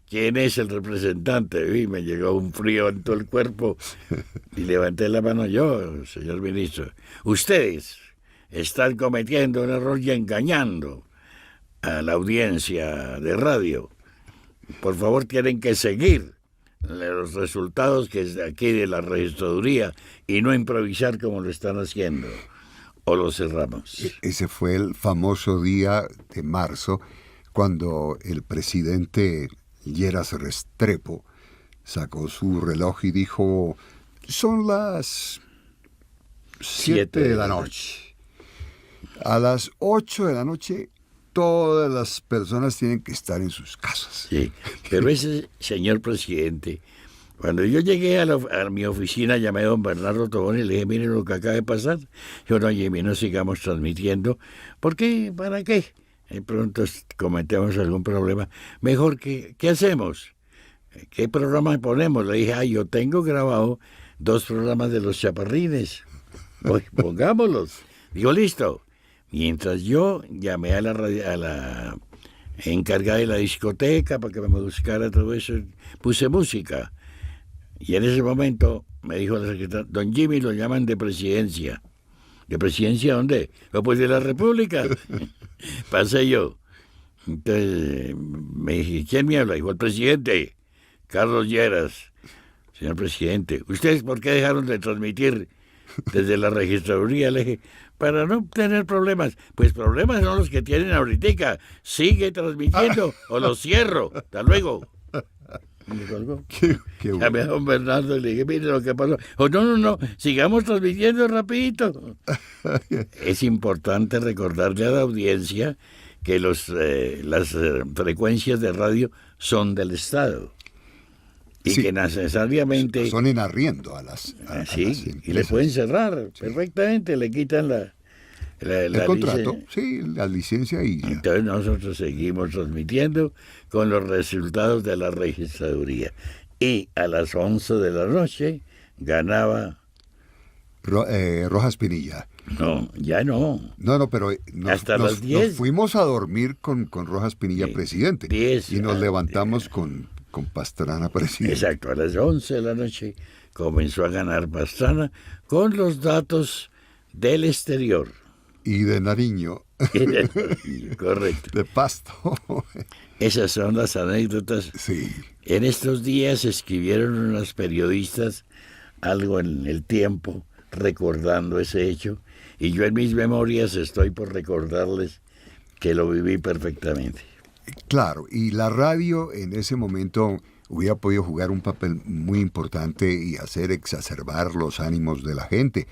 ¿Quién es el representante? Y me llegó un frío en todo el cuerpo y levanté la mano. Yo, señor ministro, ustedes están cometiendo un error y engañando a la audiencia de radio. Por favor, tienen que seguir los resultados que es de aquí de la registraduría y no improvisar como lo están haciendo. O lo cerramos. Ese fue el famoso día de marzo cuando el presidente Lleras Restrepo sacó su reloj y dijo, son las 7 de la noche. A las 8 de la noche todas las personas tienen que estar en sus casas. Sí, pero ese señor presidente, cuando yo llegué a mi oficina, llamé a don Bernardo Tobón y le dije, mire lo que acaba de pasar. Yo, no, Jimmy, no sigamos transmitiendo. ¿Por qué? ¿Para qué? De pronto cometemos algún problema. Mejor, ¿qué hacemos? ¿Qué programa ponemos? Le dije, yo tengo grabado 2 programas de los Chaparrines. Pues pongámoslos. Digo, listo. Mientras yo llamé a la encargada de la discoteca para que me buscara todo eso, puse música. Y en ese momento me dijo la secretaria, don Jimmy, lo llaman de presidencia. ¿De presidencia dónde? Pues de la República. Pasé yo. Entonces me dije, ¿quién me habla? Dijo, el presidente, Carlos Lleras. Señor presidente, ¿ustedes por qué dejaron de transmitir desde la registraduría? Le dije, para no tener problemas. Pues problemas son los que tienen ahorita. Sigue transmitiendo o los cierro. Hasta luego. Me colgó. Qué Llamé a don Bernardo y le dije, mire lo que pasó. No, sigamos transmitiendo rapidito. Es importante recordarle a la audiencia que las frecuencias de radio son del Estado. Y sí, que necesariamente... Son en arriendo a las empresas. Y le pueden cerrar perfectamente, le quitan el contrato, la licencia y ya. Entonces nosotros seguimos transmitiendo con los resultados de la registraduría. Y a las 11 de la noche ganaba... Rojas Pinilla. No, ya no. No, pero hasta las 10. Nos fuimos a dormir con Rojas Pinilla presidente. 10, y nos levantamos con Pastrana presidente. Exacto, a las 11 de la noche comenzó a ganar Pastrana con los datos del exterior. Y de Nariño. Correcto. De Pasto. Esas son las anécdotas. Sí. En estos días escribieron unos periodistas algo en El Tiempo recordando ese hecho, y yo en mis memorias estoy por recordarles que lo viví perfectamente. Claro, y la radio en ese momento hubiera podido jugar un papel muy importante y hacer exacerbar los ánimos de la gente,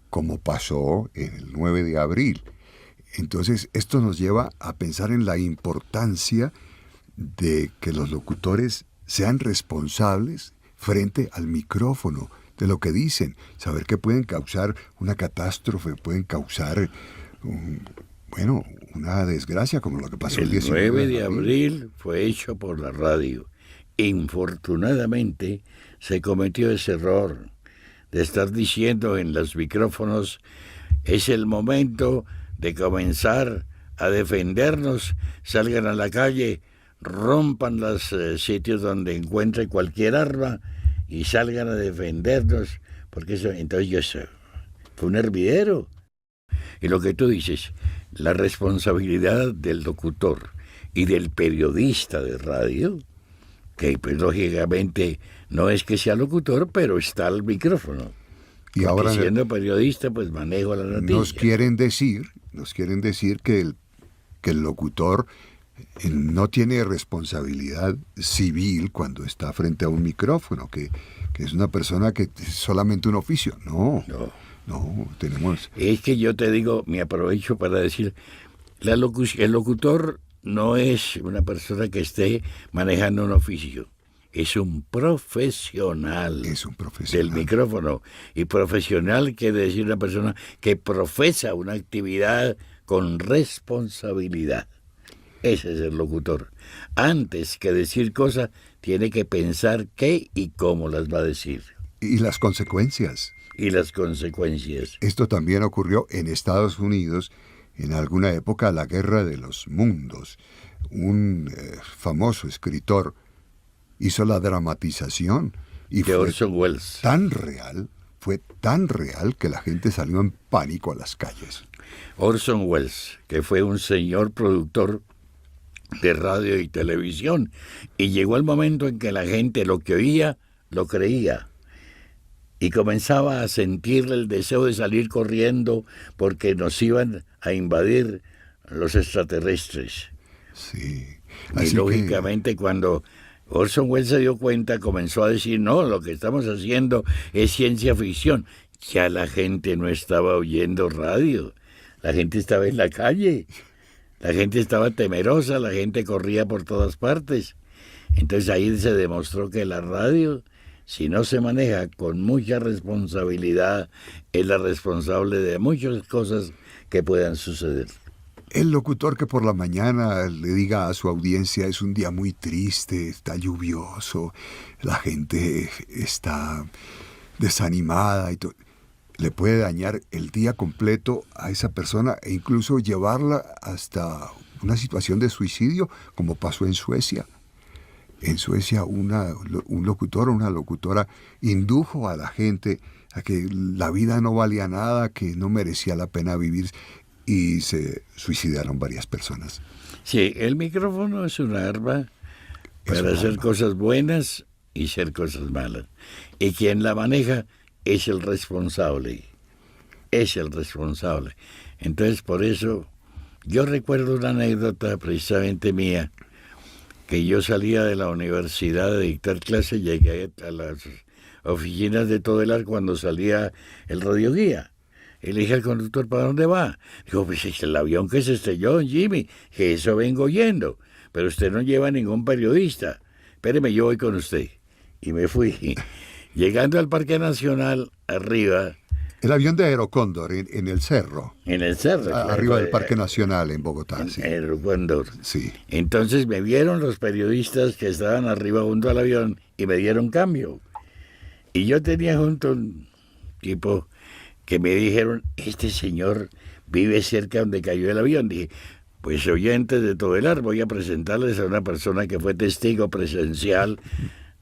como pasó en el 9 de abril. Entonces, esto nos lleva a pensar en la importancia de que los locutores sean responsables frente al micrófono de lo que dicen, saber que pueden causar una catástrofe, pueden causar una desgracia como lo que pasó el 9 de abril fue hecho por la radio. Infortunadamente se cometió ese error de estar diciendo en los micrófonos, es el momento de comenzar a defendernos, salgan a la calle, rompan los sitios donde encuentren cualquier arma y salgan a defendernos, porque eso, entonces eso fue un hervidero. Y lo que tú dices, la responsabilidad del locutor y del periodista de radio, que pues lógicamente no es que sea locutor, pero está al micrófono. Y porque ahora siendo periodista, pues manejo la noticia. Nos quieren decir que el locutor no tiene responsabilidad civil cuando está frente a un micrófono, que es una persona que es solamente un oficio. No, tenemos... Es que yo te digo, me aprovecho para decir, el locutor no es una persona que esté manejando un oficio, es un profesional. Es un profesional del micrófono. Y profesional quiere decir una persona que profesa una actividad con responsabilidad. Ese es el locutor. Antes que decir cosas, tiene que pensar qué y cómo las va a decir. Y las consecuencias. Esto también ocurrió en Estados Unidos en alguna época, la Guerra de los Mundos. Un famoso escritor hizo la dramatización y de Orson Welles. Fue tan real que la gente salió en pánico a las calles. Orson Welles, que fue un señor productor de radio y televisión, y llegó el momento en que la gente lo que oía, lo creía, y comenzaba a sentir el deseo de salir corriendo porque nos iban a invadir los extraterrestres. Sí. Y Así lógicamente cuando Orson Welles se dio cuenta, comenzó a decir, no, lo que estamos haciendo es ciencia ficción. Ya la gente no estaba oyendo radio, la gente estaba en la calle, la gente estaba temerosa, la gente corría por todas partes. Entonces ahí se demostró que la radio, si no se maneja con mucha responsabilidad, es la responsable de muchas cosas que puedan suceder. el locutor que por la mañana le diga a su audiencia es un día muy triste, está lluvioso, la gente está desanimada y le puede dañar el día completo a esa persona e incluso llevarla hasta una situación de suicidio, como pasó en Suecia. En Suecia un locutor o una locutora indujo a la gente a que la vida no valía nada, que no merecía la pena vivir, y se suicidaron varias personas. Sí, el micrófono es un arma para hacer cosas buenas y hacer cosas malas. Y quien la maneja es el responsable. Es el responsable. Entonces, por eso, yo recuerdo una anécdota precisamente mía, que yo salía de la universidad de dictar clase, llegué a las oficinas de Todelar cuando salía el radioguía. Y le dije al conductor, ¿para dónde va? Dijo, pues es el avión que se estrelló, Jimmy, que eso vengo oyendo, pero usted no lleva ningún periodista. Espéreme, yo voy con usted. Y me fui. Llegando al Parque Nacional, arriba... El avión de Aerocóndor en el cerro. En el cerro. Arriba del Parque Nacional en Bogotá. Sí. Aerocóndor. Sí. Entonces me vieron los periodistas que estaban arriba junto al avión y me dieron cambio. Y yo tenía junto un tipo que me dijeron, este señor vive cerca donde cayó el avión. Dije, pues oyentes de Todelar, voy a presentarles a una persona que fue testigo presencial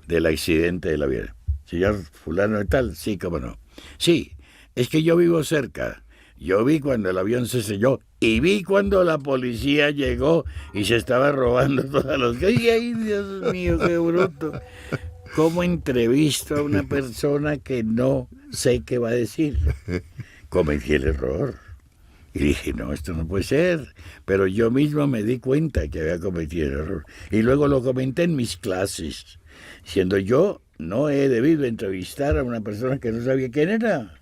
del accidente del avión. Señor fulano de tal, sí, cómo no. Sí, es que yo vivo cerca. Yo vi cuando el avión se estrelló y vi cuando la policía llegó y se estaba robando todas las calles. ¡Ay, Dios mío, qué bruto! ¿Cómo entrevisto a una persona que no sé qué va a decir? Cometí el error. Y dije, no, esto no puede ser. Pero yo mismo me di cuenta que había cometido el error. Y luego lo comenté en mis clases, diciendo yo no he debido entrevistar a una persona que no sabía quién era,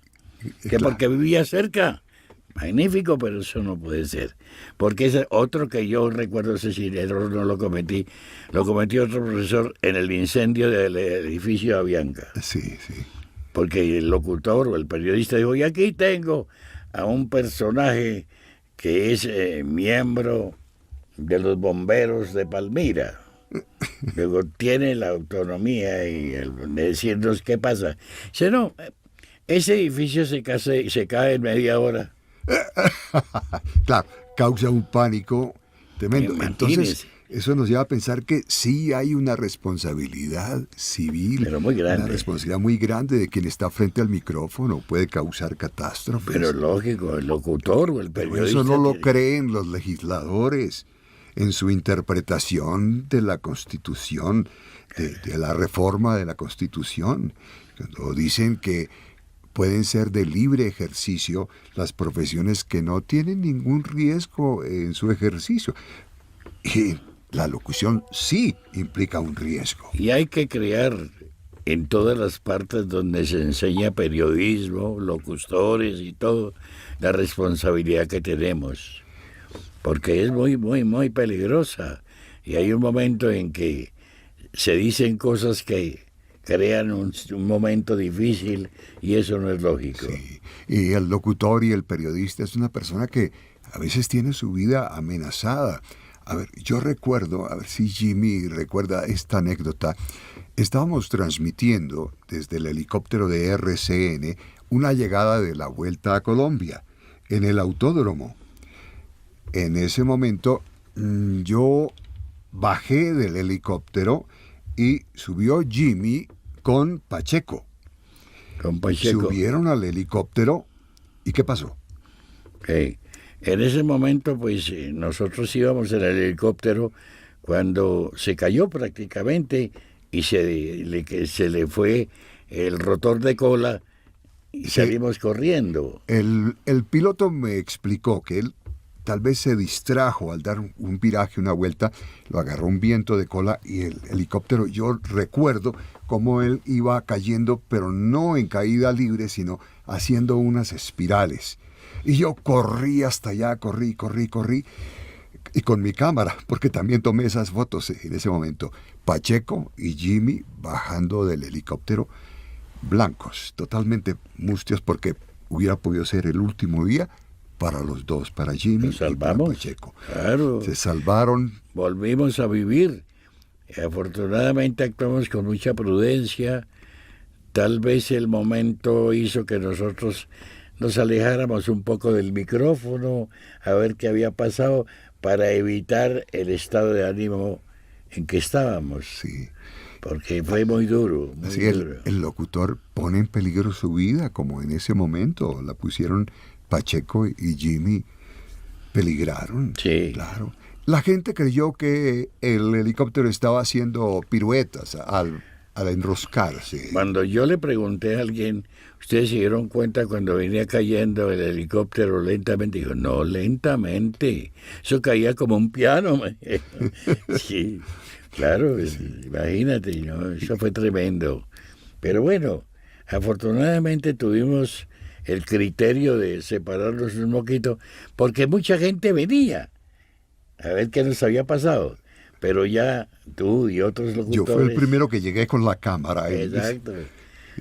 que porque vivía cerca. Magnífico, pero eso no puede ser. Porque ese otro que yo recuerdo, ese sí, el error no lo cometí, lo cometió otro profesor en el incendio del edificio Avianca. Sí, sí. Porque el locutor o el periodista dijo, y aquí tengo a un personaje que es miembro de los bomberos de Palmira. Luego tiene la autonomía y el de decirnos qué pasa. Dice, no, ese edificio se cae en media hora. Claro, causa un pánico tremendo. Entonces, eso nos lleva a pensar que sí hay una responsabilidad civil, pero muy grande. Una responsabilidad muy grande de quien está frente al micrófono, puede causar catástrofes. Pero lógico, el locutor o el periodista... Pero eso no lo creen los legisladores en su interpretación de la Constitución, de la reforma de la Constitución. Cuando dicen que pueden ser de libre ejercicio las profesiones que no tienen ningún riesgo en su ejercicio. Y la locución sí implica un riesgo. Y hay que crear en todas las partes donde se enseña periodismo, locutores y todo, la responsabilidad que tenemos. Porque es muy, muy, muy peligrosa. Y hay un momento en que se dicen cosas que crean un momento difícil y eso no es lógico. Sí. Y el locutor y el periodista es una persona que a veces tiene su vida amenazada. A ver, yo recuerdo, a ver si Jimmy recuerda esta anécdota. Estábamos transmitiendo desde el helicóptero de RCN una llegada de la Vuelta a Colombia en el autódromo. En ese momento yo bajé del helicóptero y subió Jimmy con Pacheco. Con Pacheco. Subieron al helicóptero y ¿qué pasó? Okay. En ese momento, pues nosotros íbamos en el helicóptero cuando se cayó prácticamente y se le fue el rotor de cola y salimos corriendo. El piloto me explicó que él tal vez se distrajo al dar un viraje, una vuelta, lo agarró un viento de cola y el helicóptero, yo recuerdo cómo él iba cayendo, pero no en caída libre, sino haciendo unas espirales. Y yo corrí hasta allá, corrí, y con mi cámara, porque también tomé esas fotos en ese momento. Pacheco y Jimmy bajando del helicóptero, blancos, totalmente mustios, porque hubiera podido ser el último día para los dos, para Jimmy y para Pacheco. Claro. Se salvaron. Volvimos a vivir. Afortunadamente actuamos con mucha prudencia. Tal vez el momento hizo que nosotros nos alejáramos un poco del micrófono, a ver qué había pasado, para evitar el estado de ánimo en que estábamos. Sí. Porque fue muy duro. Muy Así duro. El locutor pone en peligro su vida, como en ese momento la pusieron Pacheco y Jimmy, peligraron. Sí. Claro. La gente creyó que el helicóptero estaba haciendo piruetas al enroscarse. Cuando yo le pregunté a alguien, ¿ustedes se dieron cuenta cuando venía cayendo el helicóptero lentamente? Dijo, no, lentamente. Eso caía como un piano. Sí, claro, imagínate, ¿no? Eso fue tremendo. Pero bueno, afortunadamente tuvimos el criterio de separarnos un poquito, porque mucha gente venía a ver qué nos había pasado. Pero ya tú y otros locutores... Yo fui el primero que llegué con la cámara. Exacto.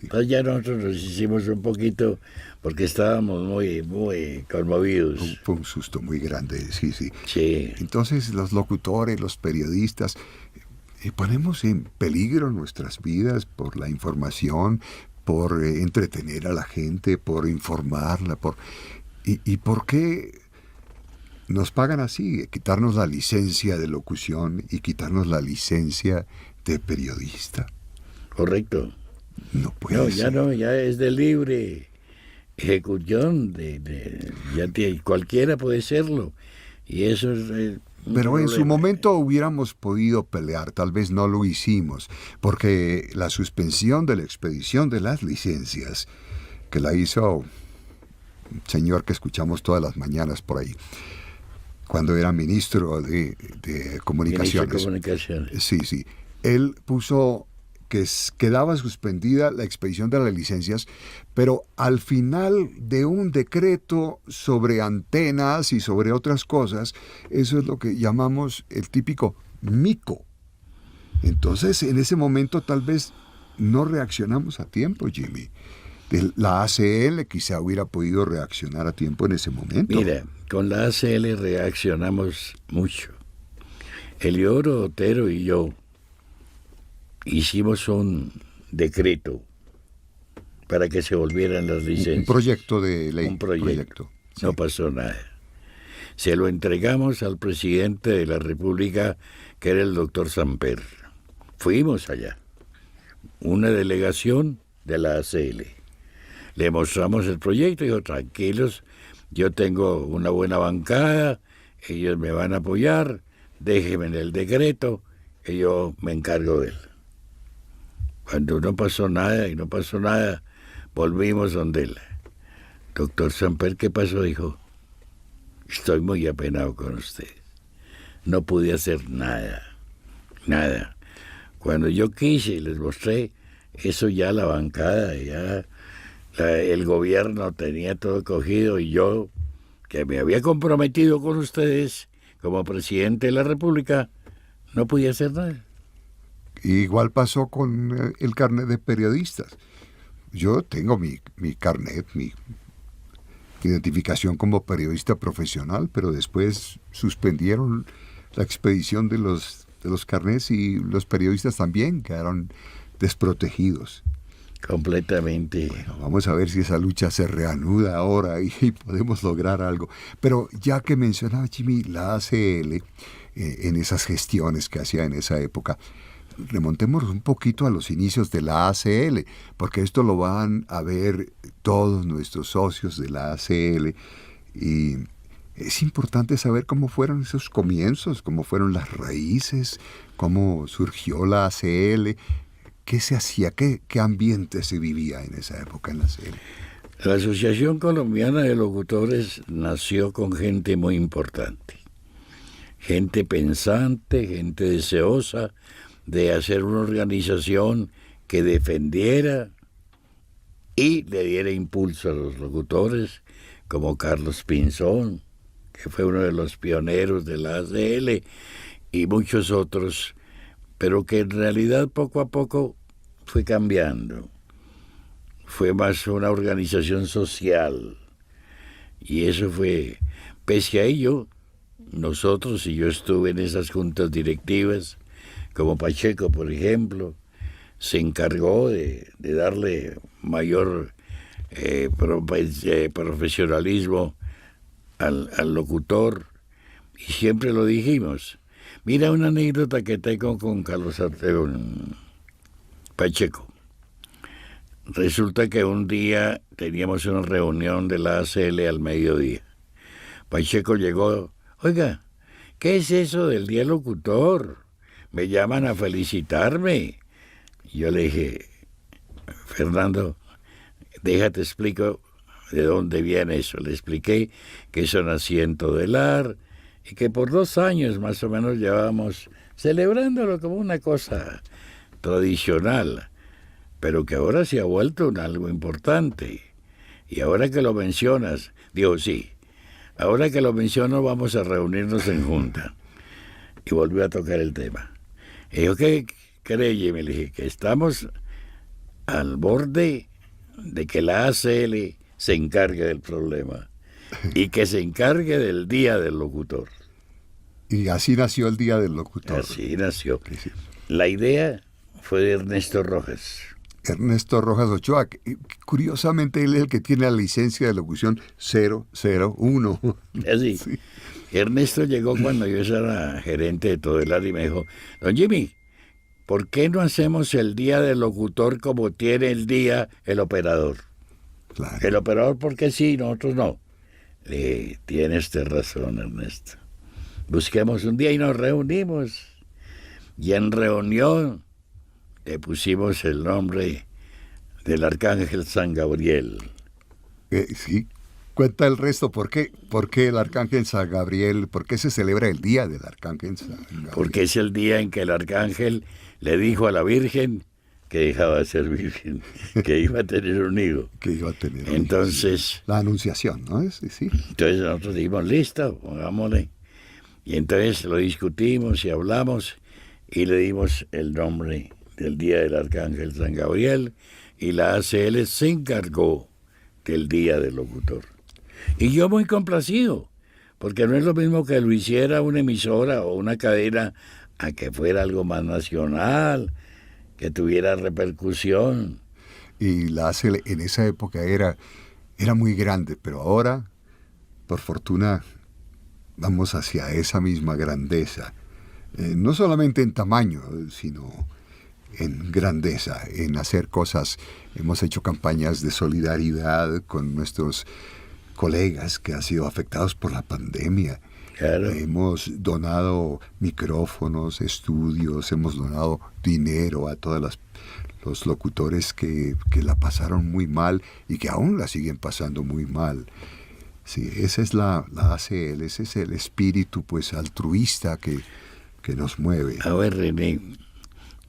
Entonces ya nosotros nos hicimos un poquito, porque estábamos muy conmovidos. Fue un susto muy grande, sí. Sí. Entonces los locutores, los periodistas, ponemos en peligro nuestras vidas por la información, por entretener a la gente, por informarla, ¿Y por qué nos pagan así? Quitarnos la licencia de locución y quitarnos la licencia de periodista. Correcto. No puede ser. Ya es de libre ejecución, cualquiera puede serlo. Y eso es... Pero en su momento hubiéramos podido pelear, tal vez no lo hicimos, porque la suspensión de la expedición de las licencias, que la hizo un señor que escuchamos todas las mañanas por ahí, cuando era ministro de Comunicaciones. Sí. Él puso que quedaba suspendida la expedición de las licencias, pero al final de un decreto sobre antenas y sobre otras cosas, eso es lo que llamamos el típico mico. Entonces, en ese momento tal vez no reaccionamos a tiempo, Jimmy. La ACL quizá hubiera podido reaccionar a tiempo en ese momento. Mira, con la ACL reaccionamos mucho. Eliodoro Otero y yo hicimos un decreto para que se volvieran las licencias. Un proyecto de ley. Un proyecto. Sí. No pasó nada. Se lo entregamos al presidente de la República, que era el doctor Samper. Fuimos allá. Una delegación de la ACL. Le mostramos el proyecto y dijo, tranquilos, yo tengo una buena bancada, ellos me van a apoyar, déjenme en el decreto y yo me encargo de él. Cuando no pasó nada, volvimos donde él. Doctor Samper, ¿qué pasó? Dijo, estoy muy apenado con usted. No pude hacer nada. Cuando yo quise y les mostré, eso ya la bancada, el gobierno tenía todo cogido y yo, que me había comprometido con ustedes como presidente de la República, no podía hacer nada. Igual pasó con el carnet de periodistas. Yo tengo mi carnet, mi identificación como periodista profesional, pero después suspendieron la expedición de los carnets y los periodistas también quedaron desprotegidos. Completamente. Bueno, vamos a ver si esa lucha se reanuda ahora y podemos lograr algo. Pero ya que mencionaba Jimmy la ACL en esas gestiones que hacía en esa época, remontémonos un poquito a los inicios de la ACL, porque esto lo van a ver todos nuestros socios de la ACL y es importante saber cómo fueron esos comienzos, cómo fueron las raíces, cómo surgió la ACL. ¿Qué se hacía? ¿Qué ambiente se vivía en esa época en la ACL? La Asociación Colombiana de Locutores nació con gente muy importante, gente pensante, gente deseosa de hacer una organización que defendiera y le diera impulso a los locutores, como Carlos Pinzón, que fue uno de los pioneros de la ACL, y muchos otros, pero que en realidad poco a poco fue cambiando. Fue más una organización social, y eso fue, pese a ello, nosotros, y yo estuve en esas juntas directivas, como Pacheco, por ejemplo, se encargó de darle mayor profesionalismo al locutor, y siempre lo dijimos. Mira una anécdota que tengo con Carlos Pacheco. Resulta que un día teníamos una reunión de la ACL al mediodía. Pacheco llegó, oiga, ¿qué es eso del Día del Locutor? Me llaman a felicitarme. Y yo le dije, Fernando, déjate explico de dónde viene eso. Le expliqué que eso nació en Todelar y que por 2 años más o menos llevábamos celebrándolo como una cosa tradicional, pero que ahora se ha vuelto algo importante. Y ahora que lo mencionas, digo, sí, ahora que lo menciono vamos a reunirnos en junta. Y volvió a tocar el tema. Y yo, ¿qué cree? Me dije que estamos al borde de que la ACL se encargue del problema y que se encargue del Día del Locutor. Y así nació el Día del Locutor. Así nació. Sí. La idea fue de Ernesto Rojas. Ernesto Rojas Ochoa. Curiosamente, él es el que tiene la licencia de locución 001. Así. Sí. Ernesto llegó cuando yo era gerente de Todelar y me dijo, don Jimmy, ¿por qué no hacemos el Día del Locutor como tiene el día el operador? Claro. El operador, porque sí, nosotros no. Tiene usted razón, Ernesto. Busquemos un día y nos reunimos. Y en reunión le pusimos el nombre del Arcángel San Gabriel. Sí. Cuenta el resto, ¿por qué el Arcángel San Gabriel? ¿Por qué se celebra el Día del Arcángel San Gabriel? Porque es el día en que el Arcángel le dijo a la Virgen que dejaba de ser virgen, que iba a tener un hijo. Que iba a tener un entonces, hijo. La anunciación, ¿no? Sí. Entonces nosotros dijimos, listo, pongámosle. Y entonces lo discutimos y hablamos y le dimos el nombre del Día del Arcángel San Gabriel, y la ACL se encargó del Día del Locutor. Y yo muy complacido, porque no es lo mismo que lo hiciera una emisora o una cadena a que fuera algo más nacional, que tuviera repercusión. Y la ACL en esa época era muy grande, pero ahora, por fortuna, vamos hacia esa misma grandeza. No solamente en tamaño, sino en grandeza, en hacer cosas. Hemos hecho campañas de solidaridad con nuestros colegas que han sido afectados por la pandemia. Claro. Hemos donado micrófonos, estudios, hemos donado dinero a todos los locutores que la pasaron muy mal y que aún la siguen pasando muy mal. Sí, esa es la ACL, ese es el espíritu pues altruista que nos mueve. A ver, René,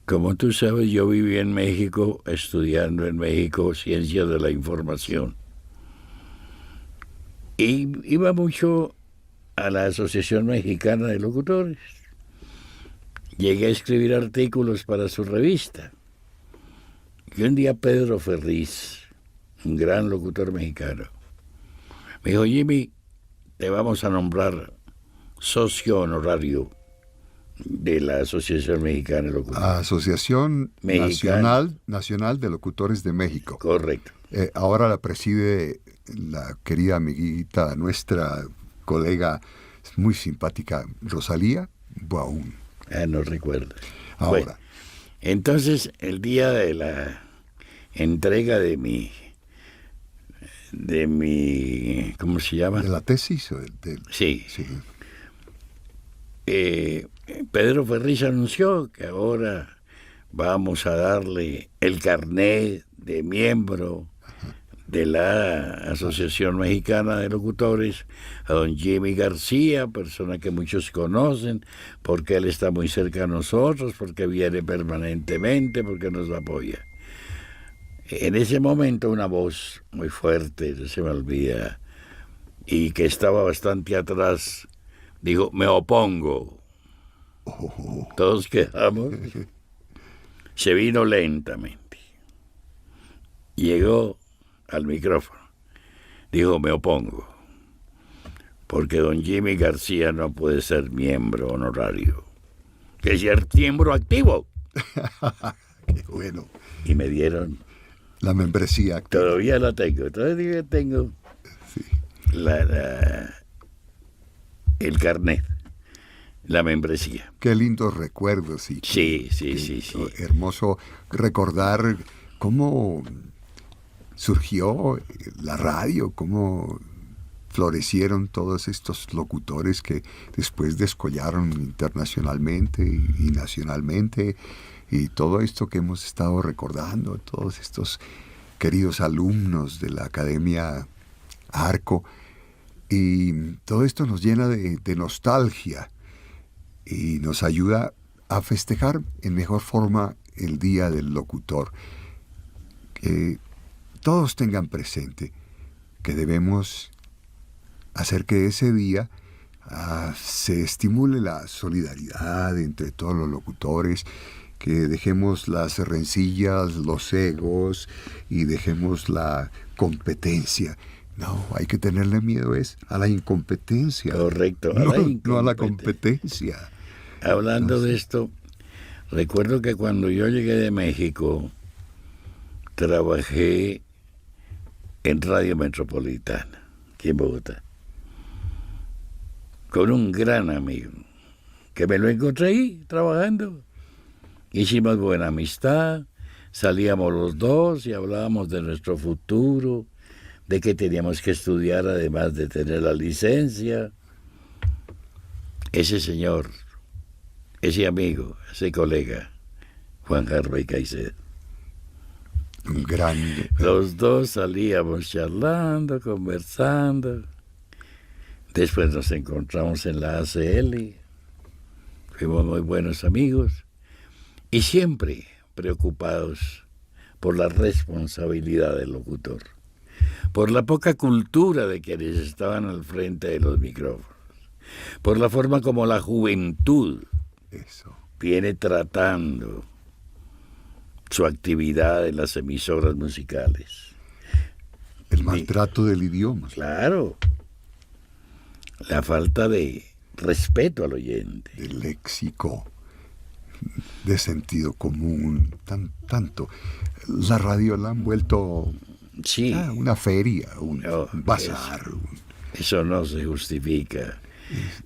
como tú sabes, yo viví en México, estudiando en México Ciencias de la Información. Y iba mucho a la Asociación Mexicana de Locutores. Llegué a escribir artículos para su revista. Y un día Pedro Ferriz, un gran locutor mexicano, me dijo, Jimmy, te vamos a nombrar socio honorario de la Asociación Mexicana de Locutores. Asociación Nacional de Locutores de México. Correcto. Ahora la preside la querida amiguita, nuestra colega muy simpática, Rosalía Baún. No recuerdo. Ahora. Bueno, entonces, el día de la entrega de mi ¿cómo se llama? ¿De la tesis? Sí. Pedro Ferriz anunció que ahora vamos a darle el carnet de miembro de la Asociación Mexicana de Locutores, a don Jimmy García, persona que muchos conocen, porque él está muy cerca a nosotros, porque viene permanentemente, porque nos apoya. En ese momento una voz muy fuerte, no se me olvida, y que estaba bastante atrás, dijo, me opongo. Todos quedamos. Se vino lentamente. Llegó al micrófono. Dijo, me opongo. Porque don Jimmy García no puede ser miembro honorario. Que ser miembro activo. Qué bueno. Y me dieron... La membresía activa. Todavía la tengo. Todavía tengo Sí. el carnet. La membresía. Qué lindos recuerdos. Y Sí. hermoso recordar cómo surgió la radio, cómo florecieron todos estos locutores que después descollaron internacionalmente y nacionalmente, y todo esto que hemos estado recordando, todos estos queridos alumnos de la Academia Arco, y todo esto nos llena de nostalgia y nos ayuda a festejar en mejor forma el Día del Locutor. Que todos tengan presente que debemos hacer que ese día se estimule la solidaridad entre todos los locutores, que dejemos las rencillas, los egos y dejemos la competencia. No, hay que tenerle miedo a la incompetencia. Correcto, no a la competencia. Hablando de esto, recuerdo que cuando yo llegué de México, trabajé en Radio Metropolitana, aquí en Bogotá, con un gran amigo, que me lo encontré ahí trabajando. Hicimos buena amistad, salíamos los dos y hablábamos de nuestro futuro, de que teníamos que estudiar además de tener la licencia. Ese señor, ese amigo, ese colega, Juan Harvey Caicedo. Un gran... Los dos salíamos charlando, conversando. Después nos encontramos en la ACL. Fuimos muy buenos amigos. Y siempre preocupados por la responsabilidad del locutor, por la poca cultura de quienes estaban al frente de los micrófonos, por la forma como la juventud viene tratando su actividad en las emisoras musicales. El maltrato del idioma. Claro. La falta de respeto al oyente. El léxico, de sentido común, tanto. La radio la han vuelto una feria, un bazar. Eso no se justifica.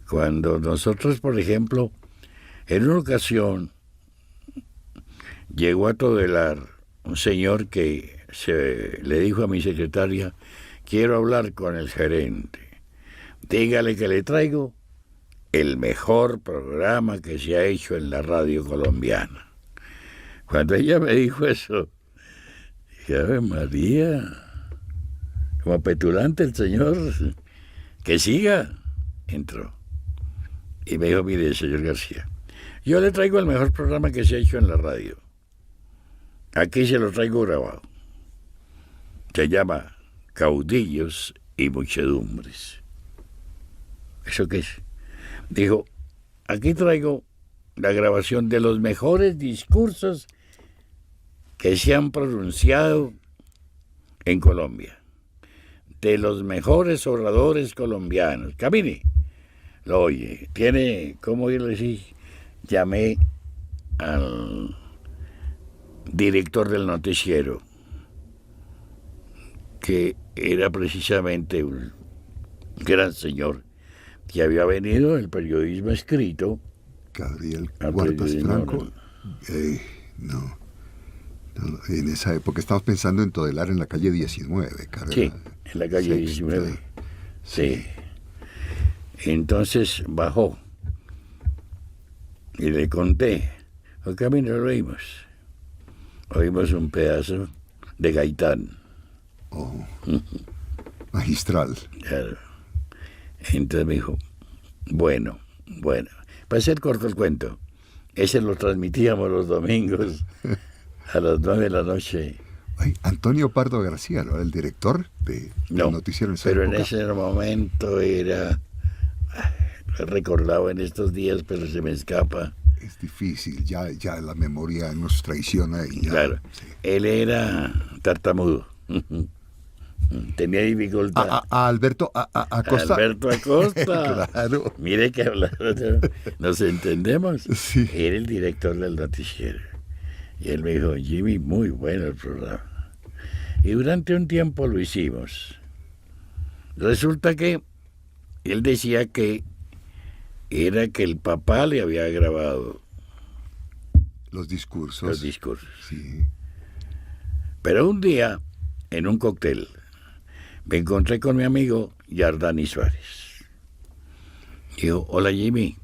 Cuando nosotros, por ejemplo, en una ocasión llegó a Todelar un señor que le dijo a mi secretaria, quiero hablar con el gerente. Dígale que le traigo el mejor programa que se ha hecho en la radio colombiana. Cuando ella me dijo eso, dije, ¡Ave María! Como petulante el señor, que siga. Entró y me dijo, mire, señor García, yo le traigo el mejor programa que se ha hecho en la radio. Aquí se lo traigo grabado. Se llama Caudillos y Muchedumbres. ¿Eso qué es? Dijo, aquí traigo la grabación de los mejores discursos que se han pronunciado en Colombia, de los mejores oradores colombianos. Camine, lo oye, tiene, ¿cómo yo le decía? Llamé al director del noticiero, que era precisamente un gran señor que había venido del periodismo escrito. Gabriel Huertas Franco. No, en esa época estamos pensando en Todelar, en la calle 19. Sí, en la calle 19. Sí. Entonces bajó y le conté. Al camino lo oímos un pedazo de Gaitán. Oh, magistral. Claro. Entonces me dijo, bueno, para hacer corto el cuento, ese lo transmitíamos los domingos a las 9 de la noche. Ay, Antonio Pardo García, ¿no? El director del noticiero en esa pero época. En ese momento era, lo he recordado en estos días, pero se me escapa. Es difícil, ya la memoria nos traiciona. Y ya, claro, sí. Él era tartamudo. Tenía dificultad. A Alberto Acosta. Alberto Acosta. Claro. Mire que nos entendemos. Sí. Era el director del noticiero. Y él me dijo, Jimmy, muy bueno el programa. Y durante un tiempo lo hicimos. Resulta que él decía que era que el papá le había grabado los discursos. Sí. Pero un día, en un cóctel, me encontré con mi amigo Yardani Suárez. Dijo, hola Jimmy,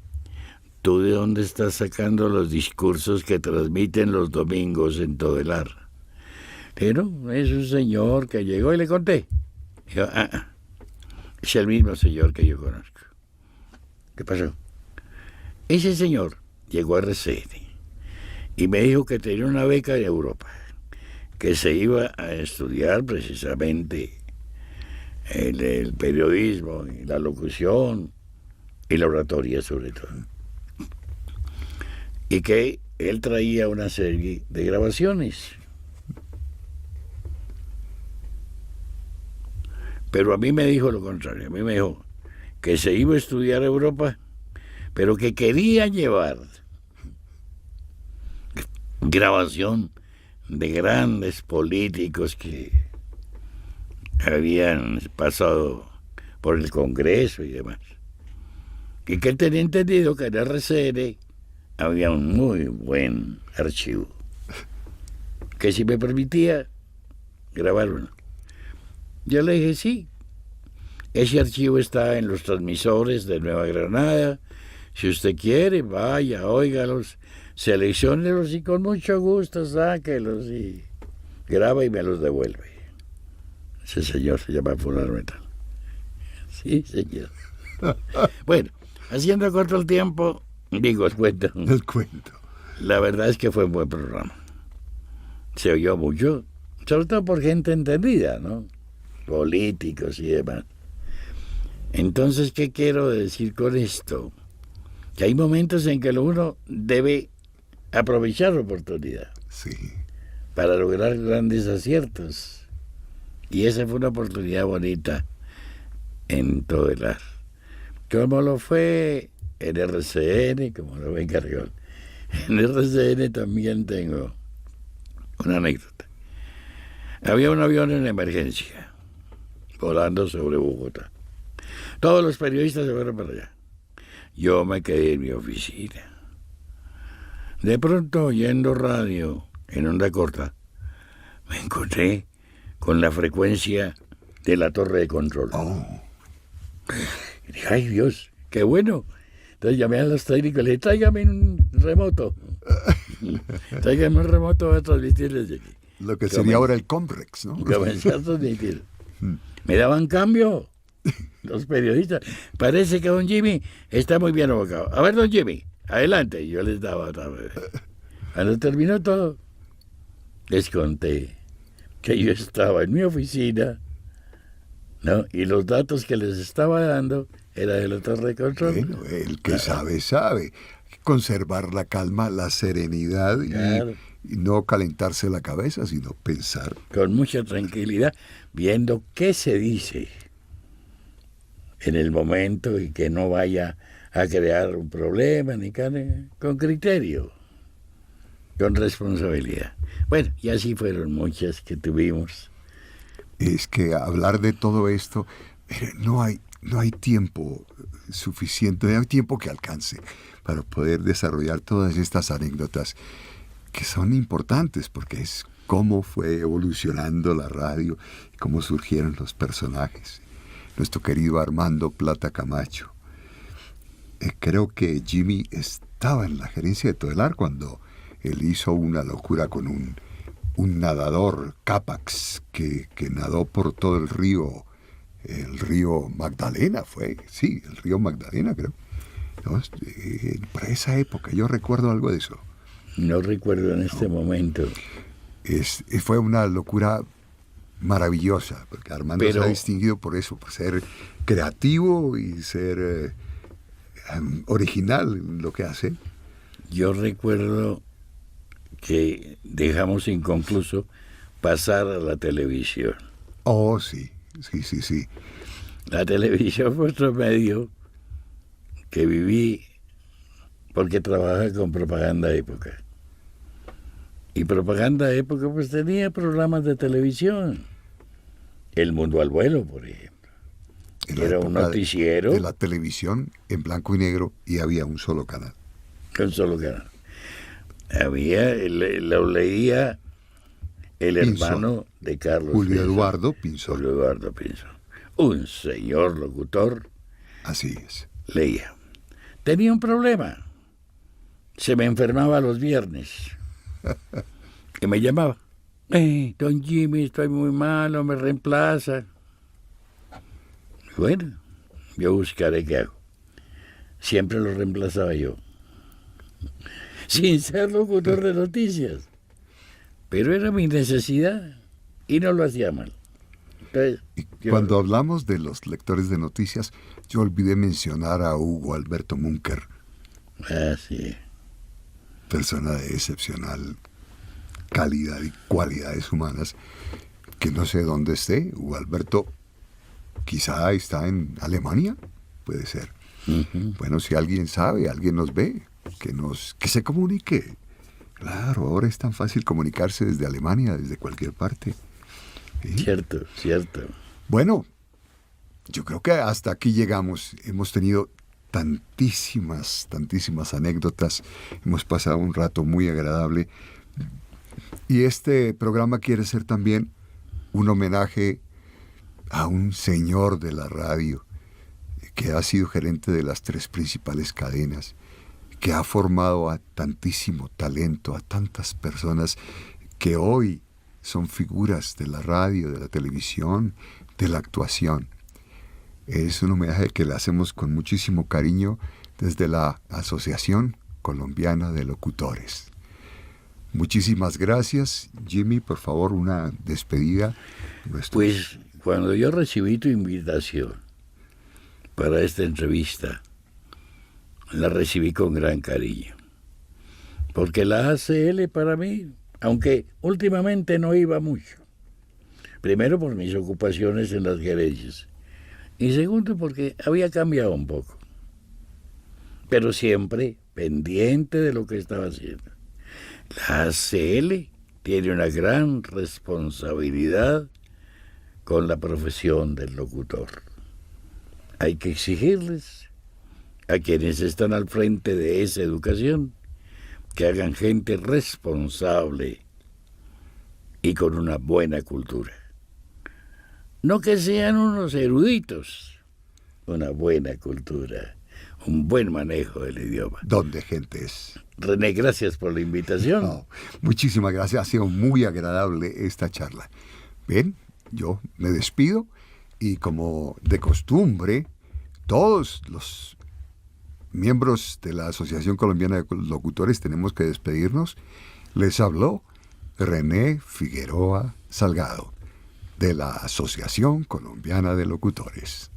¿tú de dónde estás sacando los discursos que transmiten los domingos en Todelar? Pero es un señor que llegó y le conté. Dijo, es el mismo señor que yo conozco. ¿Qué pasó? Ese señor llegó a RCN y me dijo que tenía una beca de Europa, que se iba a estudiar precisamente el periodismo y la locución y la oratoria sobre todo. Y que él traía una serie de grabaciones. Pero a mí me dijo lo contrario. A mí me dijo que se iba a estudiar a Europa, pero que quería llevar grabación de grandes políticos que habían pasado por el Congreso y demás. Y que él tenía entendido que en RCN había un muy buen archivo, que si me permitía grabar uno. Yo le dije, sí, ese archivo está en los transmisores de Nueva Granada. Si usted quiere, vaya, óigalos, selecciónelos y con mucho gusto sáquelos y graba y me los devuelve. Ese señor se llama Fulano Metal. Sí, señor. Bueno, haciendo corto el tiempo, digo el cuento. El cuento. La verdad es que fue un buen programa. Se oyó mucho, sobre todo por gente entendida, ¿no? Políticos y demás. Entonces, ¿qué quiero decir con esto? Que hay momentos en que uno debe aprovechar la oportunidad. Sí. Para lograr grandes aciertos. Y esa fue una oportunidad bonita en Todelar. Como lo fue en RCN, como lo ve Carrión. En RCN también tengo una anécdota. Había un avión en emergencia, volando sobre Bogotá. Todos los periodistas se fueron para allá. Yo me quedé en mi oficina. De pronto, oyendo radio en onda corta, me encontré con la frecuencia de la torre de control. Y dije, ay Dios, qué bueno. Entonces llamé a los técnicos y le dije, tráigame un remoto. Tráigame un remoto a transmitir desde aquí. Lo que sería ahora el Comprex, ¿no? Comencé a transmitir. Me daban cambio los periodistas. Parece que don Jimmy está muy bien abocado. A ver, don Jimmy, adelante. Y yo les daba otra vez. Cuando terminó todo, les conté que yo estaba en mi oficina, ¿no? Y los datos que les estaba dando era de la torre de control. Bueno, el que sabe, sabe. Conservar la calma, la serenidad claro. y no calentarse la cabeza, sino pensar. Con mucha tranquilidad, viendo qué se dice en el momento y que no vaya a crear un problema, ni con criterio, con responsabilidad. Bueno, y así fueron muchas que tuvimos. Es que hablar de todo esto, no hay tiempo suficiente, no hay tiempo que alcance para poder desarrollar todas estas anécdotas que son importantes, porque es cómo fue evolucionando la radio, cómo surgieron los personajes. Nuestro querido Armando Plata Camacho. Creo que Jimmy estaba en la gerencia de Todelar cuando él hizo una locura con un un nadador, Capax, que nadó por todo el río Magdalena, sí, el río Magdalena, creo. ¿No? Para esa época, yo recuerdo algo de eso. No recuerdo en este momento. Fue una locura maravillosa, porque Armando se ha distinguido por eso, por ser creativo y ser original en lo que hace. Yo recuerdo que dejamos inconcluso pasar a la televisión. Oh, sí. La televisión fue otro medio que viví porque trabaja con Propaganda Época. Y Propaganda Época pues tenía programas de televisión. El Mundo al Vuelo, por ejemplo. Era un noticiero. De la televisión en blanco y negro y había un solo canal. Un solo canal. Lo leía el hermano de Carlos Julio Eduardo Pinzón. Julio Eduardo Pinzón. Un señor locutor. Así es. Leía. Tenía un problema. Se me enfermaba los viernes. Y me llamaba. Don Jimmy, estoy muy malo, me reemplaza. Bueno, yo buscaré qué hago. Siempre lo reemplazaba yo. Sin ser locutor de noticias. Pero era mi necesidad y no lo hacía mal. Entonces, cuando hablamos de los lectores de noticias, yo olvidé mencionar a Hugo Alberto Munker. Ah, sí. Persona de excepcional calidad y cualidades humanas, que no sé dónde esté. Hugo Alberto quizá está en Alemania, puede ser. Uh-huh. Bueno, si alguien sabe, alguien nos ve, que se comunique. Claro, ahora es tan fácil comunicarse desde Alemania, desde cualquier parte. ¿Sí? Cierto. Bueno, yo creo que hasta aquí llegamos. Hemos tenido tantísimas anécdotas. Hemos pasado un rato muy agradable. Y este programa quiere ser también un homenaje a un señor de la radio que ha sido gerente de las 3 principales cadenas, que ha formado a tantísimo talento, a tantas personas que hoy son figuras de la radio, de la televisión, de la actuación. Es un homenaje que le hacemos con muchísimo cariño desde la Asociación Colombiana de Locutores. Muchísimas gracias. Jimmy, por favor, una despedida. Pues cuando yo recibí tu invitación para esta entrevista, la recibí con gran cariño. Porque la ACL para mí, aunque últimamente no iba mucho, primero por mis ocupaciones en las gerencias, y segundo porque había cambiado un poco, pero siempre pendiente de lo que estaba haciendo. La ACL tiene una gran responsabilidad con la profesión del locutor. Hay que exigirles a quienes están al frente de esa educación que hagan gente responsable y con una buena cultura. No que sean unos eruditos, una buena cultura, un buen manejo del idioma. ¿Dónde gente es? René, gracias por la invitación. No, muchísimas gracias, ha sido muy agradable esta charla. Bien, yo me despido y como de costumbre, todos los miembros de la Asociación Colombiana de Locutores tenemos que despedirnos. Les habló René Figueroa Salgado, de la Asociación Colombiana de Locutores.